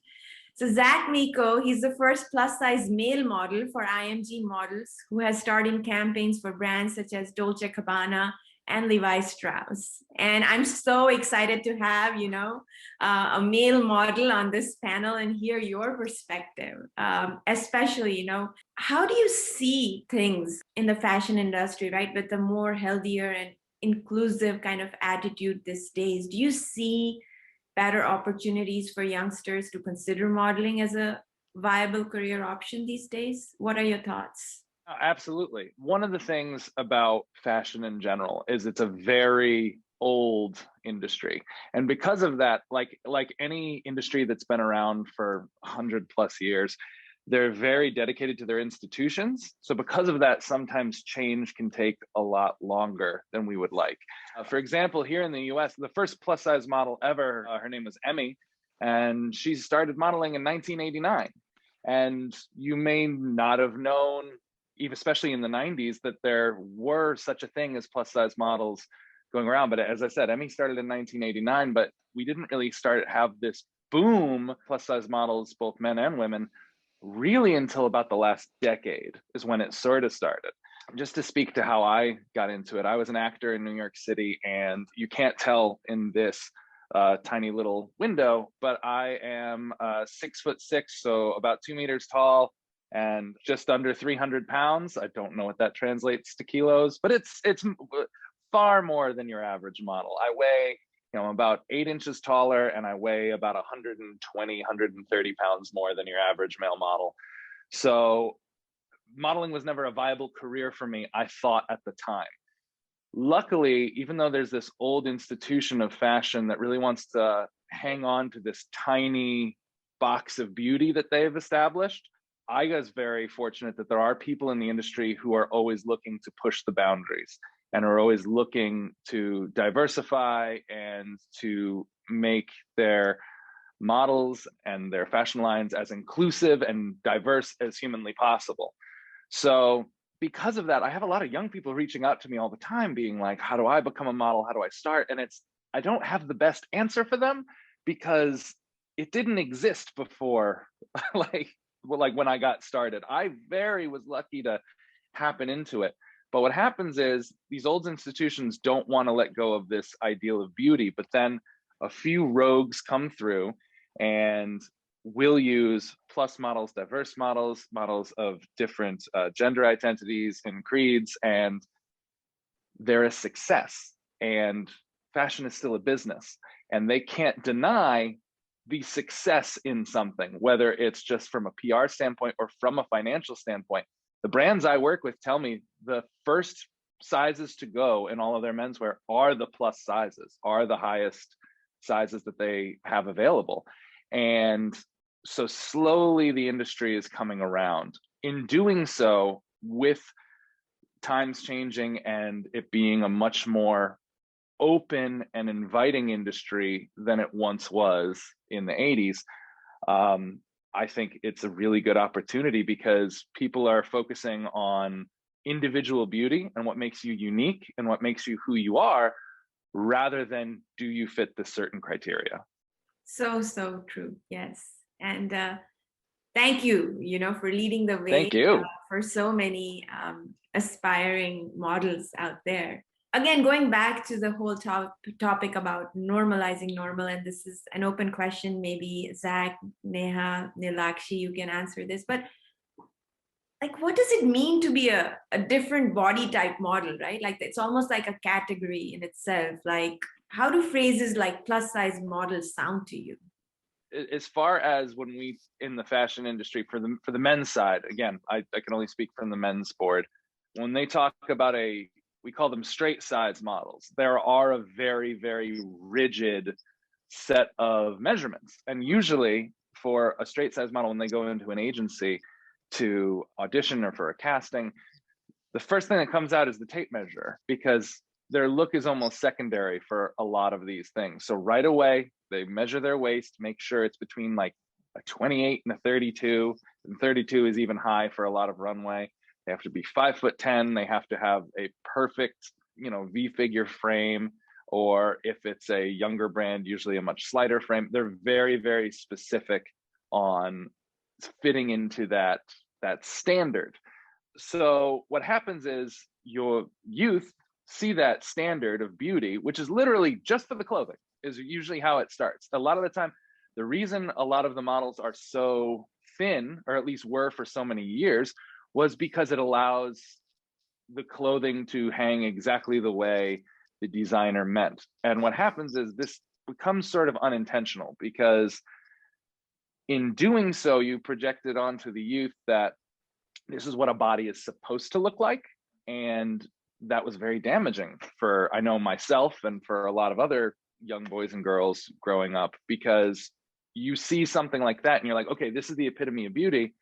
So Zach Mikko, he's the first plus-size male model for IMG Models who has starred in campaigns for brands such as Dolce Gabbana and Levi Strauss. And I'm so excited to have, a male model on this panel and hear your perspective, especially, how do you see things in the fashion industry, right? With a more healthier and inclusive kind of attitude these days. Do you see better opportunities for youngsters to consider modeling as a viable career option these days? What are your thoughts? Absolutely. One of the things about fashion in general is it's a very old industry. And because of that, like any industry that's been around for 100 plus years, they're very dedicated to their institutions. So because of that, sometimes change can take a lot longer than we would like. For example, here in the US, the first plus size model ever, her name was Emmy, and she started modeling in 1989. And you may not have known, even especially in the 90s, that there were such a thing as plus size models going around. But as I said, Emmy started in 1989, but we didn't really have this boom plus size models, both men and women, really until about the last decade is when it sort of started. Just to speak to how I got into it, I was an actor in New York City, and you can't tell in this tiny little window, but I am 6'6", so about 2 meters tall and just under 300 pounds. I don't know what that translates to kilos, but it's far more than your average model. I weigh, I'm about 8 inches taller, and I weigh about 120, 130 pounds more than your average male model. So modeling was never a viable career for me, I thought at the time. Luckily, even though there's this old institution of fashion that really wants to hang on to this tiny box of beauty that they've established, I was very fortunate that there are people in the industry who are always looking to push the boundaries and are always looking to diversify and to make their models and their fashion lines as inclusive and diverse as humanly possible. So because of that, I have a lot of young people reaching out to me all the time being like, how do I become a model? How do I start? And I don't have the best answer for them because it didn't exist before, like when I got started. I was lucky to happen into it. But what happens is these old institutions don't want to let go of this ideal of beauty, but then a few rogues come through and will use plus models, diverse models, models of different gender identities and creeds, and they're a success. And fashion is still a business, and they can't deny the success in something, whether it's just from a PR standpoint or from a financial standpoint. The brands I work with tell me the first sizes to go in all of their menswear are the plus sizes, are the highest sizes that they have available. And so slowly the industry is coming around. In doing so, with times changing and it being a much more open and inviting industry than it once was in the 80s, I think it's a really good opportunity because people are focusing on individual beauty and what makes you unique and what makes you who you are, rather than do you fit this certain criteria. So true. Yes. And thank you, for leading the way. Thank you. For so many aspiring models out there. Again, going back to the whole topic about normalizing normal, and this is an open question, maybe Zach, Neha, Nilakshi, you can answer this, but like, what does it mean to be a different body type model, right? Like, it's almost like a category in itself. Like, how do phrases like plus size models sound to you? As far as when we, in the fashion industry, for the men's side, again, I can only speak from the men's board. When they talk about we call them straight size models. There are a very, very rigid set of measurements. And usually for a straight size model, when they go into an agency to audition or for a casting, the first thing that comes out is the tape measure, because their look is almost secondary for a lot of these things. So right away, they measure their waist, make sure it's between like a 28 and a 32, and 32 is even high for a lot of runway. They have to be 5'10". They have to have a perfect, V-figure frame. Or if it's a younger brand, usually a much slighter frame. They're very, very specific on fitting into that standard. So what happens is your youth see that standard of beauty, which is literally just for the clothing, is usually how it starts. A lot of the time, the reason a lot of the models are so thin, or at least were for so many years, was because it allows the clothing to hang exactly the way the designer meant. And what happens is this becomes sort of unintentional, because in doing so, you project it onto the youth that this is what a body is supposed to look like. And that was very damaging for, I know, myself and for a lot of other young boys and girls growing up, because you see something like that and you're like, okay, this is the epitome of beauty,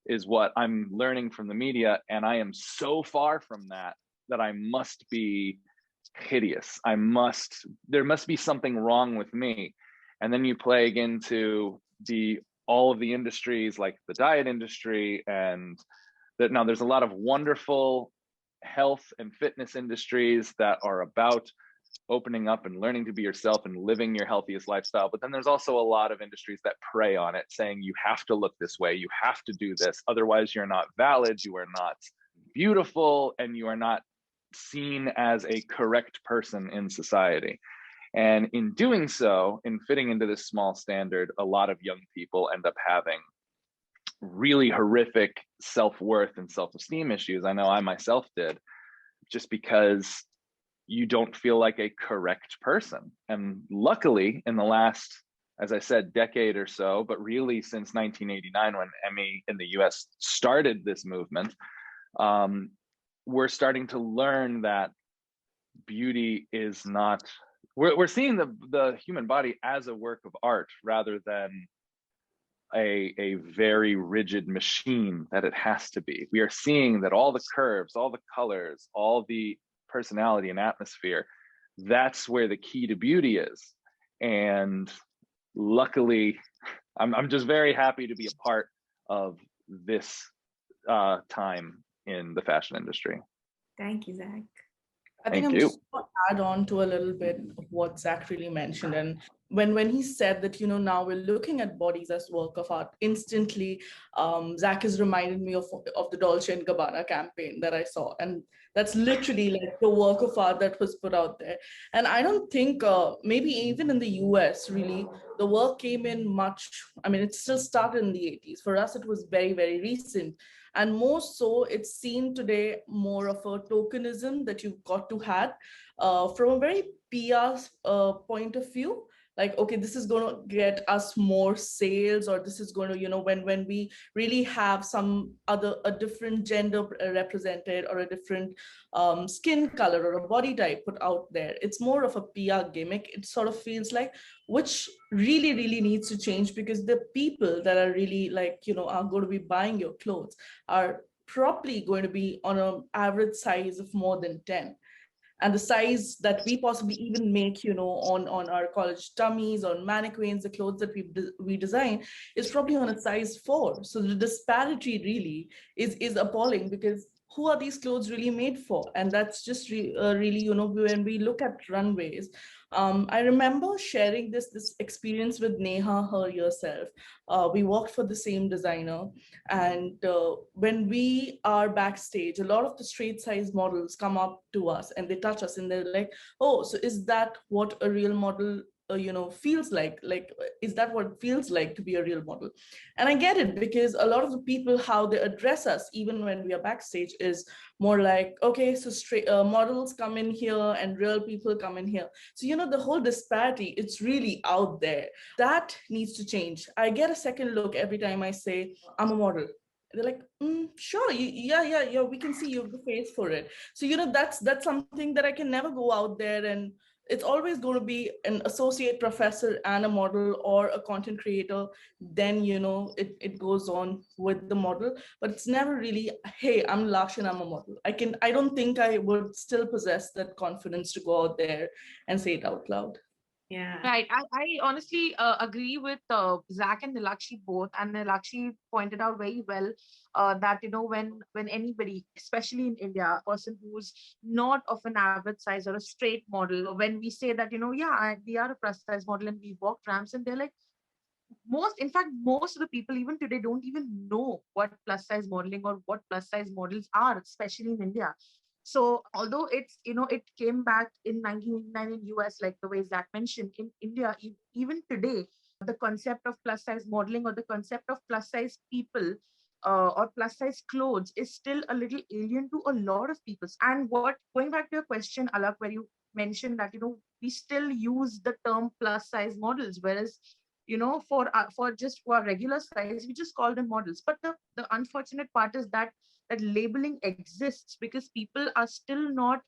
is what I'm learning from the media. And I am so far from that I must be hideous. There must be something wrong with me. And then you plague into all of the industries, like the diet industry, and that now there's a lot of wonderful health and fitness industries that are about opening up and learning to be yourself and living your healthiest lifestyle. But then there's also a lot of industries that prey on it, saying you have to look this way, you have to do this, otherwise you're not valid, you are not beautiful, and you are not seen as a correct person in society. And in doing so, in fitting into this small standard, a lot of young people end up having really horrific self-worth and self-esteem issues. I know I myself did, just because you don't feel like a correct person. And luckily, in the last, as I said, decade or so, but really since 1989, when Emmy in the US started this movement, we're starting to learn that beauty is not, we're seeing the human body as a work of art rather than a very rigid machine that it has to be. We are seeing that all the curves, all the colors, all the personality and atmosphere, that's where the key to beauty is. And luckily, I'm just very happy to be a part of this time in the fashion industry. Thank you, Zach. I think Thank I'm you. just going to add on to a little bit of what Zach really mentioned. And when he said that, now we're looking at bodies as work of art, instantly, Zach has reminded me of the Dolce and Gabbana campaign that I saw. And that's literally like the work of art that was put out there. And I don't think, maybe even in the US, really, the work came in much, it still started in the 80s. For us, it was very, very recent. And more so, it's seen today more of a tokenism that you've got to have from a very PR point of view. Like, okay, this is going to get us more sales, or this is going to, when we really have a different gender represented, or a different skin color or a body type put out there. It's more of a PR gimmick. It sort of feels like, which really, really needs to change, because the people that are really are going to be buying your clothes are probably going to be on an average size of more than 10. And the size that we possibly even make, on our college dummies or mannequins, the clothes that we design is probably on a size 4. So the disparity really is appalling, because who are these clothes really made for? And that's just really, when we look at runways, I remember sharing this experience with Neha, her yourself. We worked for the same designer. And when we are backstage, a lot of the straight size models come up to us and they touch us and they're like, oh, so is that what a real model feels like is that what it feels like to be a real model? And I get it, because a lot of the people, how they address us even when we are backstage, is more like, okay, so straight models come in here and real people come in here. So the whole disparity, it's really out there. That needs to change. I get a second look every time I say I'm a model. They're like, sure, yeah, we can see you have the face for it. So that's something that I can never go out there, and it's always going to be an associate professor and a model, or a content creator. Then, it goes on with the model, but it's never really, hey, I'm Laksh and I'm a model. I don't think I would still possess that confidence to go out there and say it out loud. Yeah. Right. I honestly agree with Zach and Nilakshi both. And Nilakshi pointed out very well that, when anybody, especially in India, a person who's not of an average size or a straight model, when we say that, we are a plus size model and we walk ramps, and they're like, most of the people even today don't even know what plus size modeling or what plus size models are, especially in India. So although it came back in 1989 in US, like the way Zach mentioned, in India, even today, the concept of plus size modeling or the concept of plus size people or plus size clothes is still a little alien to a lot of people. And going back to your question, Alak, where you mentioned that, we still use the term plus size models, whereas for our regular size, we just call them models. But the unfortunate part is that labeling exists because people are still not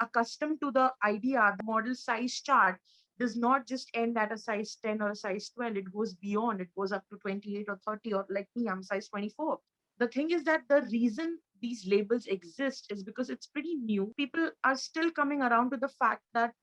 accustomed to the idea the model size chart does not just end at a size 10 or a size 12. It goes beyond. It goes up to 28 or 30, or like me, I'm size 24. The thing is that the reason these labels exist is because it's pretty new. People are still coming around to the fact that,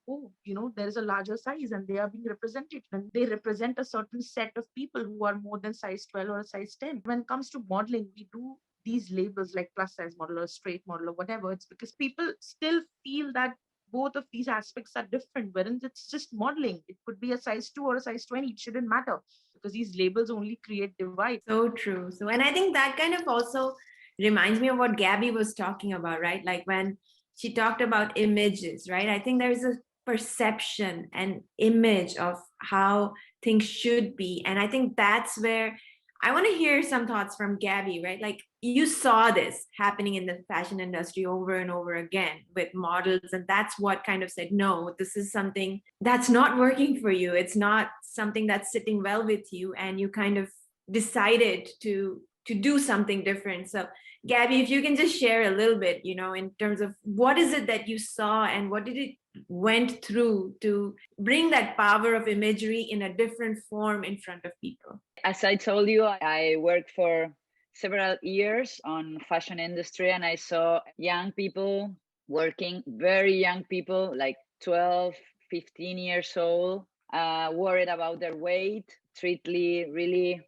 there is a larger size and they are being represented, and they represent a certain set of people who are more than size 12 or a size 10. When it comes to modeling, we do these labels like plus size model or straight model or whatever. It's because people still feel that both of these aspects are different, wherein it's just modeling. It could be a size 2 or a size 20. It shouldn't matter because these labels only create divide. So true. So, and I think that kind of also reminds me of what Gabby was talking about, right? Like when she talked about images, right? I think there's a perception and image of how things should be. And I think that's where I want to hear some thoughts from Gabby, right? Like you saw this happening in the fashion industry over and over again with models. And that's what kind of said, no, this is something that's not working for you. It's not something that's sitting well with you. And you kind of decided to do something different. So Gabby, if you can just share a little bit, in terms of what is it that you saw and what did it went through to bring that power of imagery in a different form in front of people. As I told you, I worked for several years on fashion industry, and I saw young people working, very young people, like 12, 15 years old, worried about their weight, treated really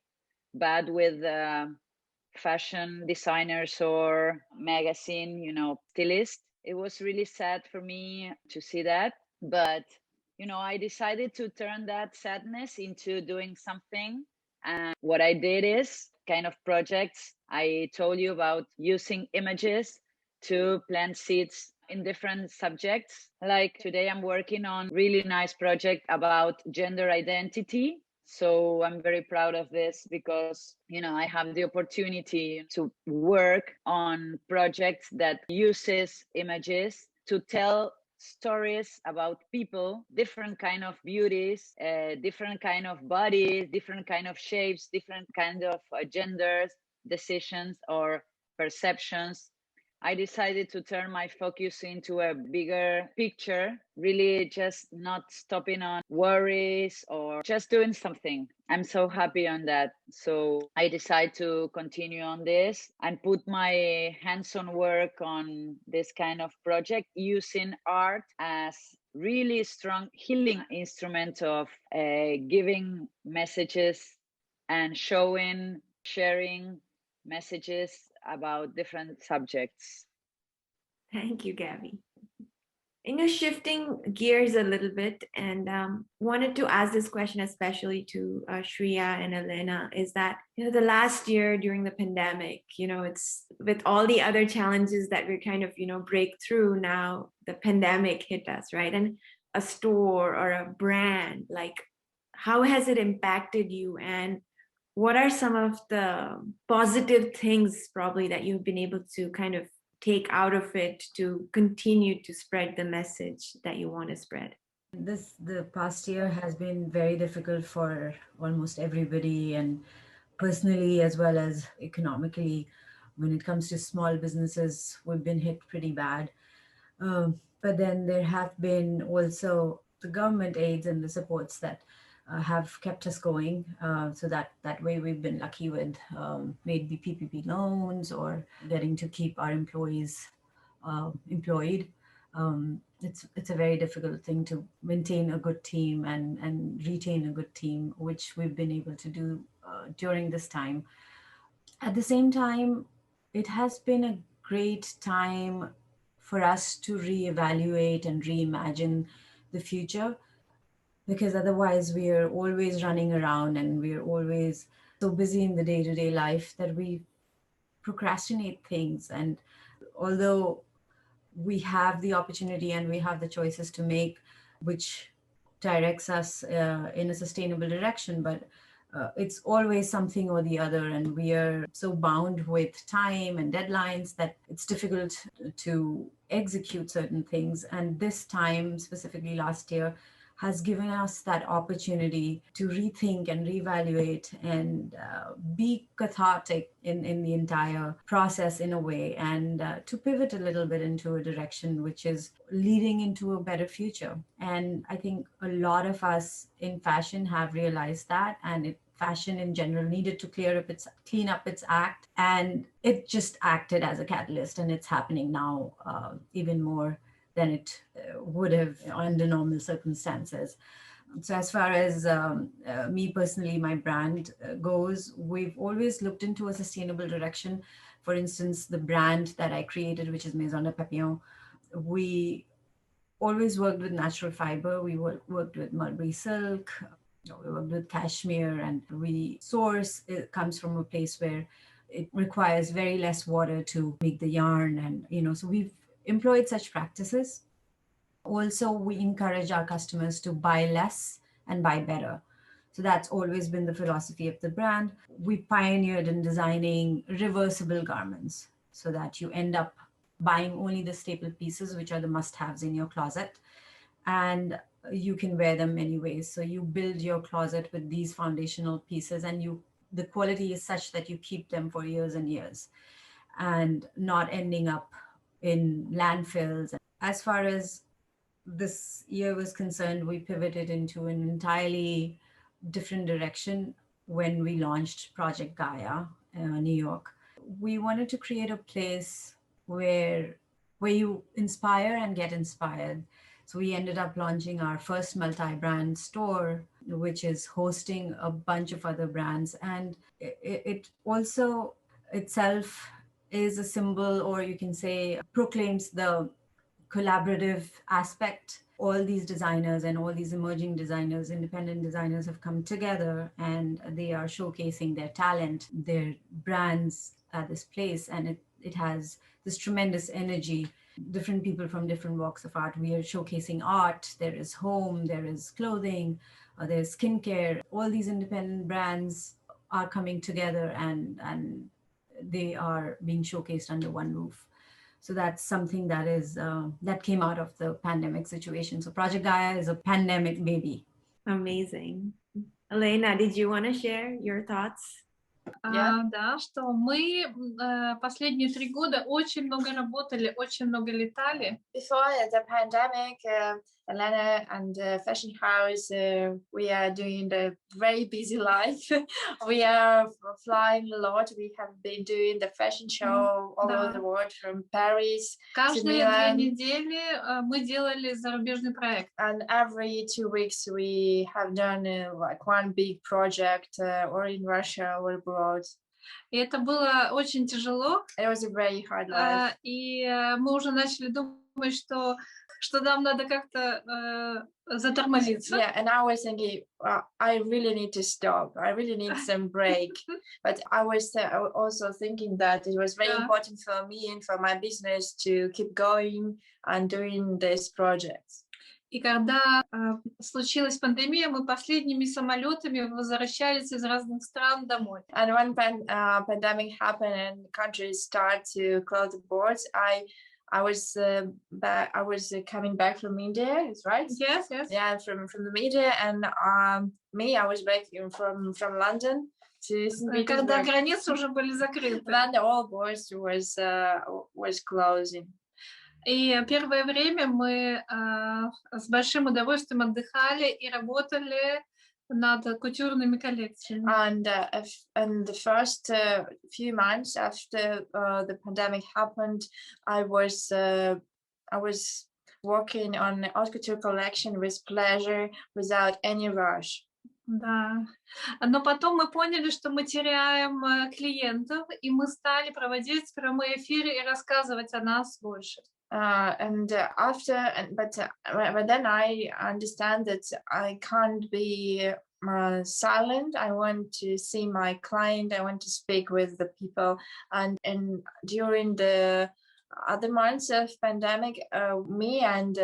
bad with fashion designers or magazine, stylists. It was really sad for me to see that. But, I decided to turn that sadness into doing something. And what I did is kind of projects. I told you about using images to plant seeds in different subjects. Like today I'm working on really nice project about gender identity. So I'm very proud of this because, I have the opportunity to work on projects that uses images to tell stories about people, different kind of beauties, different kind of bodies, different kind of shapes, different kind of genders, decisions or perceptions. I decided to turn my focus into a bigger picture, really just not stopping on worries or just doing something. I'm so happy on that. So I decided to continue on this and put my hands-on work on this kind of project using art as really strong healing instrument of giving messages and showing, sharing messages about different subjects. Thank you, Gabby. Shifting gears a little bit, and wanted to ask this question especially to Shreya and Elena, is that the last year during the pandemic, it's with all the other challenges that we're kind of break through now, the pandemic hit us, right? And a store or a brand, like how has it impacted you, and what are some of the positive things probably that you've been able to kind of take out of it to continue to spread the message that you want to spread? The past year has been very difficult for almost everybody, and personally as well as economically. When it comes to small businesses, we've been hit pretty bad. But then there have been also the government aids and the supports that have kept us going. So that way we've been lucky with maybe PPP loans or getting to keep our employees employed. it's a very difficult thing to maintain a good team and retain a good team, which we've been able to do during this time. At the same time, it has been a great time for us to reevaluate and reimagine the future, because otherwise we are always running around and we are always so busy in the day-to-day life that we procrastinate things. And although we have the opportunity and we have the choices to make, which directs us in a sustainable direction, but it's always something or the other, and we are so bound with time and deadlines that it's difficult to execute certain things. And this time, specifically last year, has given us that opportunity to rethink and reevaluate and be cathartic in the entire process in a way, and to pivot a little bit into a direction which is leading into a better future. And I think a lot of us in fashion have realized that, and fashion in general needed to clean up its act, and it just acted as a catalyst, and it's happening now even more than it would have under normal circumstances. So as far as me personally, my brand goes, we've always looked into a sustainable direction. For instance, the brand that I created, which is Maison de Papillon, we always worked with natural fiber. We worked with mulberry silk, we worked with cashmere, and we source, it comes from a place where it requires very less water to make the yarn. And, so we've employed such practices. Also, we encourage our customers to buy less and buy better. So that's always been the philosophy of the brand. We pioneered in designing reversible garments so that you end up buying only the staple pieces, which are the must-haves in your closet, and you can wear them many ways. So you build your closet with these foundational pieces, and the quality is such that you keep them for years and years and not ending up in landfills. As far as this year was concerned, we pivoted into an entirely different direction when we launched Project Gaia, New York. We wanted to create a place where you inspire and get inspired. So we ended up launching our first multi-brand store, which is hosting a bunch of other brands. And it also itself is a symbol, or you can say proclaims the collaborative aspect. All these designers and all these emerging designers, independent designers, have come together and they are showcasing their talent, their brands at this place. And it has this tremendous energy. Different people from different walks of art. We are showcasing art. There is home, there is clothing, there's skincare. All these independent brands are coming together and they are being showcased under one roof. So that's something that is that came out of the pandemic situation. So Project Gaia is a pandemic baby. Amazing. Elena, did you want to share your thoughts? Да, что мы последние 3 года очень много работали, очень много летали. Before the pandemic, Elena and Fashion House, we are doing the very busy life. We are flying a lot. We have been doing the fashion show all over the world, from Paris to Milan. Каждые 2 недели мы делали зарубежный проект. And every 2 weeks we have done like one big project, or in Russia or abroad. И это было очень тяжело. It was a very hard life. И мы уже начали думать, что нам надо как-то затормозиться. Yeah, and I was thinking, I really need to stop. I really need some break. But I was also thinking that it was very important for me and for my business to keep going and doing these projects. И когда случилась пандемия, мы последними самолетами возвращались из разных стран домой. And when pandemic happened and countries start to close the borders, I was coming back from India, is right? Yes. Yeah, from the media, and I was back from London to St. Petersburg. Когда границы уже были закрыты. When all borders was closing. И первое время мы с большим удовольствием отдыхали и работали над кутюрными коллекциями. And the first few months after the pandemic happened, I was working on haute couture collection with pleasure, without any rush. Да. Но потом мы поняли, что мы теряем клиентов, и мы стали проводить прямые эфиры и рассказывать о нас больше. But then I understand that I can't be silent. I want to see my client. I want to speak with the people. And during the other months of pandemic, me and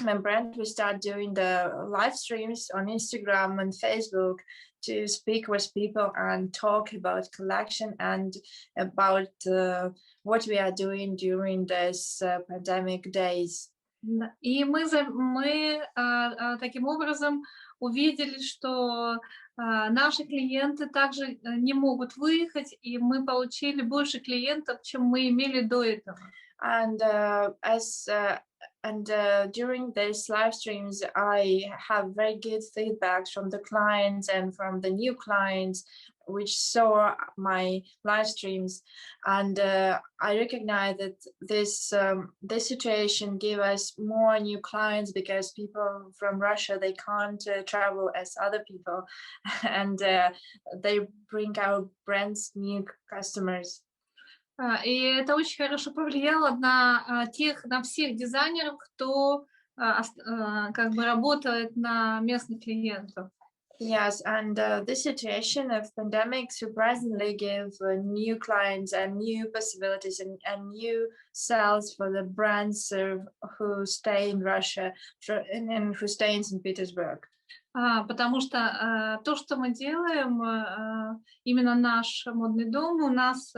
my brand, we start doing the live streams on Instagram and Facebook to speak with people and talk about collection and about what we are doing during these pandemic days. И мы таким образом увидели, что наши клиенты также не могут выехать, и мы получили больше клиентов, чем мы имели до этого. And during these live streams, I have very good feedbacks from the clients and from the new clients which saw my live streams. And I recognize that this situation gave us more new clients because people from Russia, they can't travel as other people. And they bring our brands new customers. И это очень хорошо повлияло на всех дизайнеров, кто как бы работает на местных клиентов. Yes, and this situation of pandemic surprisingly gave new clients and new possibilities and new sales for the brands who stay in Russia and who stay in St. Petersburg. Потому что то, что мы делаем, именно наш модный дом, у нас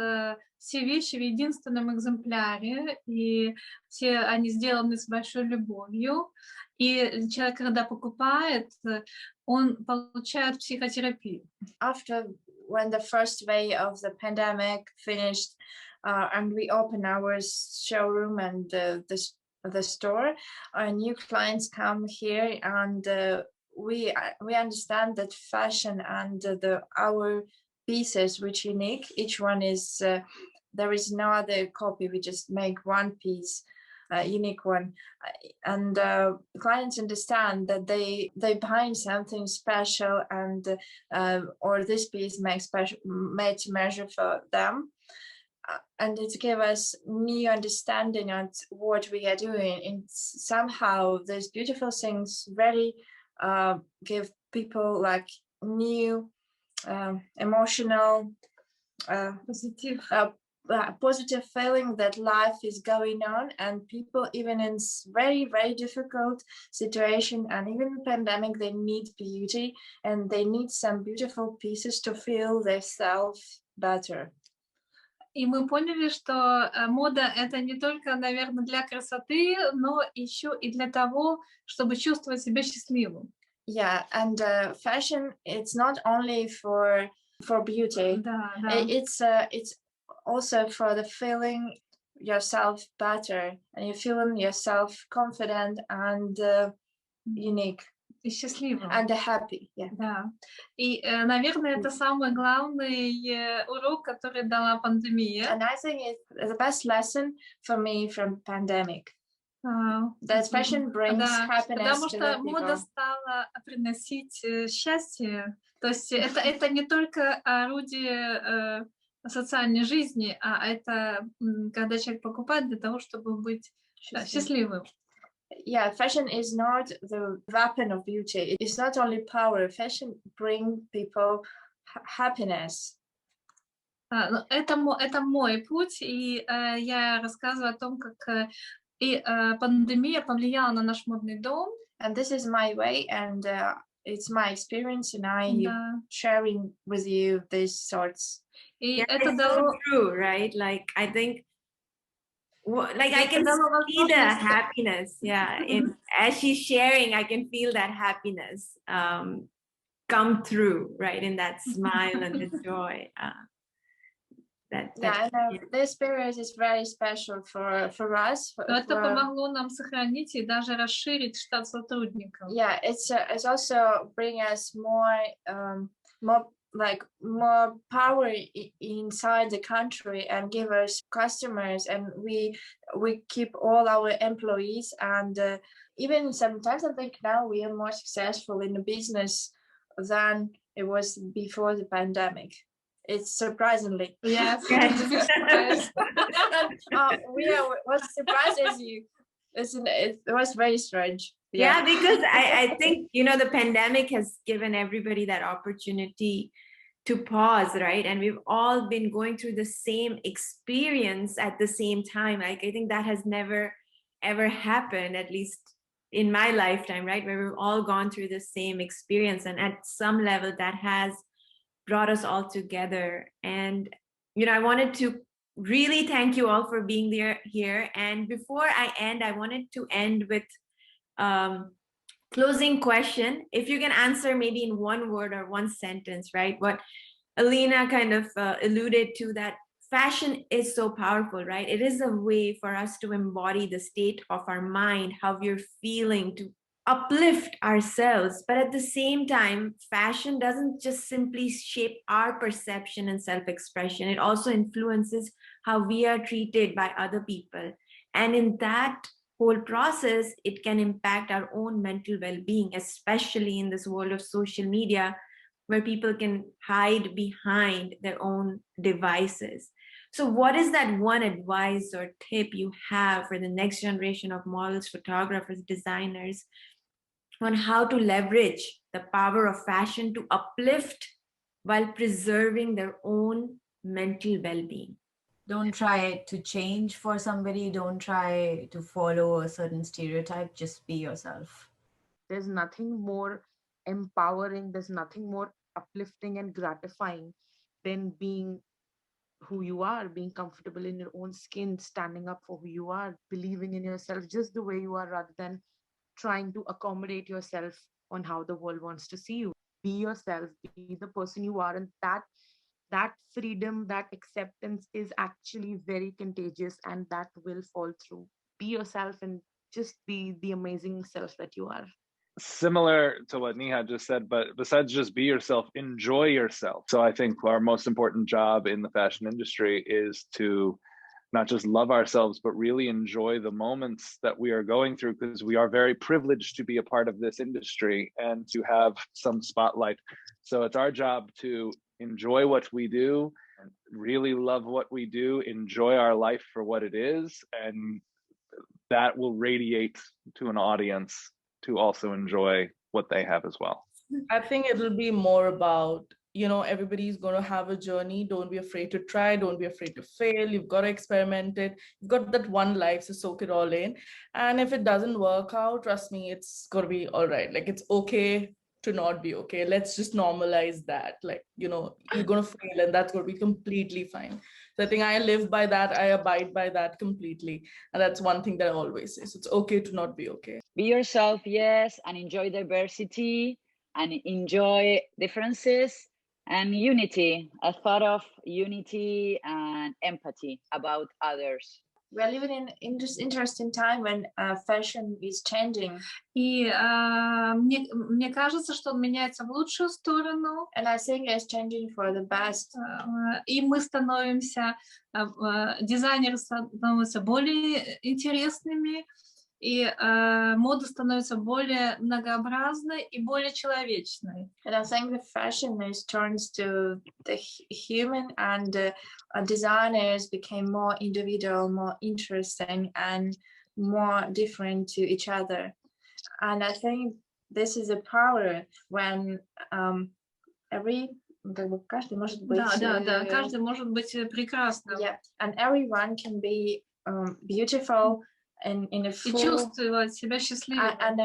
все вещи в единственном экземпляре, и все они сделаны с большой любовью. И человек, когда покупает, он получает психотерапию. After when the first wave of the pandemic finished, and we opened our showroom and the store, new clients come here, and we understand that fashion and our pieces which unique. Each one is there is no other copy. We just make one piece, unique one, and clients understand that they buying something special, and or this piece made to measure for them. And it gave us new understanding of what we are doing. And somehow these beautiful things very give people like new emotional positive feeling that life is going on, and people even in very, very difficult situation and even pandemic, they need beauty and they need some beautiful pieces to feel themselves better. И мы поняли, что мода — это не только, наверное, для красоты, но еще и для того, чтобы чувствовать себя счастливым. Yeah, and fashion, it's not only for beauty. Да. It's also for the feeling yourself better, and you feeling yourself confident and unique. И счастливым. And happy, yeah. Да. И, наверное, это самый главный урок, который дала пандемия. And I think it's the best lesson for me from pandemic. That fashion brings happiness Потому to что the people. мода стала приносить счастье. То есть это не только орудие социальной жизни, а это когда человек покупает для того, чтобы быть счастливым. Yeah, fashion is not the weapon of beauty. It's not only power. Fashion brings people happiness. Это мой путь, и я рассказываю о том, как и пандемия повлияла на наш модный дом. And this is my way, and it's my experience, and I sharing with you these sorts. Yeah, it's so true, right? Like I think, like I can see the happiness. Yeah, as she's sharing, I can feel that happiness come through, right? In that smile and the joy. This period is very special for us. Это помогло нам сохранить и даже расширить штат сотрудников. Yeah, it's also bring us more like more power inside the country and give us customers, and we keep all our employees, and even sometimes I think now we are more successful in the business than it was before the pandemic. It's surprisingly. Yes. What surprises you? It was very strange. Yeah, because I think, you know, the pandemic has given everybody that opportunity to pause, right? And we've all been going through the same experience at the same time. Like, I think that has never, ever happened, at least in my lifetime, right? Where we've all gone through the same experience. And at some level, that has brought us all together. And, you know, I wanted to really thank you all for being there here. And before I end, I wanted to end with closing question. If you can answer maybe in one word or one sentence, right? What Alina kind of alluded to, that fashion is so powerful, right? It is a way for us to embody the state of our mind, how we're feeling, to uplift ourselves. But at the same time, fashion doesn't just simply shape our perception and self-expression. It also influences how we are treated by other people. And in that whole process, it can impact our own mental well-being, especially in this world of social media, where people can hide behind their own devices. So what is that one advice or tip you have for the next generation of models, photographers, designers on how to leverage the power of fashion to uplift while preserving their own mental well-being? Don't try to change for somebody. Don't try to follow a certain stereotype. Just be yourself. There's nothing more empowering, there's nothing more uplifting and gratifying than being who you are, being comfortable in your own skin, standing up for who you are, believing in yourself just the way you are, rather than trying to accommodate yourself on how the world wants to see you. Be yourself, be the person you are, and that freedom, that acceptance is actually very contagious, and that will fall through. Be yourself and just be the amazing self that you are. Similar to what Neha just said, but besides just be yourself, enjoy yourself. So I think our most important job in the fashion industry is to not just love ourselves, but really enjoy the moments that we are going through, because we are very privileged to be a part of this industry and to have some spotlight. So it's our job to enjoy what we do, really love what we do, enjoy our life for what it is, and that will radiate to an audience to also enjoy what they have as well. I think it'll be more about, you know, everybody's going to have a journey. Don't be afraid to try. Don't be afraid to fail. You've got to experiment it. You've got that one life, so soak it all in. And if it doesn't work out, trust me, it's going to be all right. Like, it's okay to not be okay. Let's just normalize that. Like, you know, you're going to fail and that's going to be completely fine. So I think I live by that. I abide by that completely. And that's one thing that I always say. So it's okay to not be okay. Be yourself, yes, and enjoy diversity and enjoy differences and unity, a thought of unity and empathy about others. We're living in this interesting time when fashion is changing. И мне кажется, что он меняется в лучшую сторону. And I think it's changing for the best. И мы становимся, дизайнеры становятся более интересными, и мода становится более многообразной и более человечной. And I think the fashion is turns to the human, and designers became more individual, more interesting, and more different to each other. And I think this is a power when каждый может быть. Да, каждый может быть прекрасным. Yeah, and everyone can be beautiful. And in a full, и чувствовать себя счастливым. And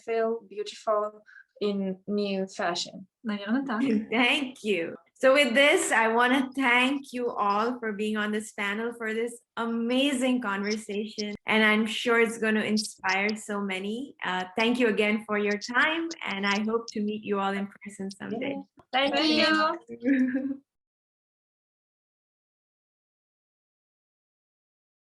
feel beautiful in new fashion. Наверное, так. Thank you. So with this, I want to thank you all for being on this panel for this amazing conversation. And I'm sure it's going to inspire so many. Thank you again for your time. And I hope to meet you all in person someday. Thank you.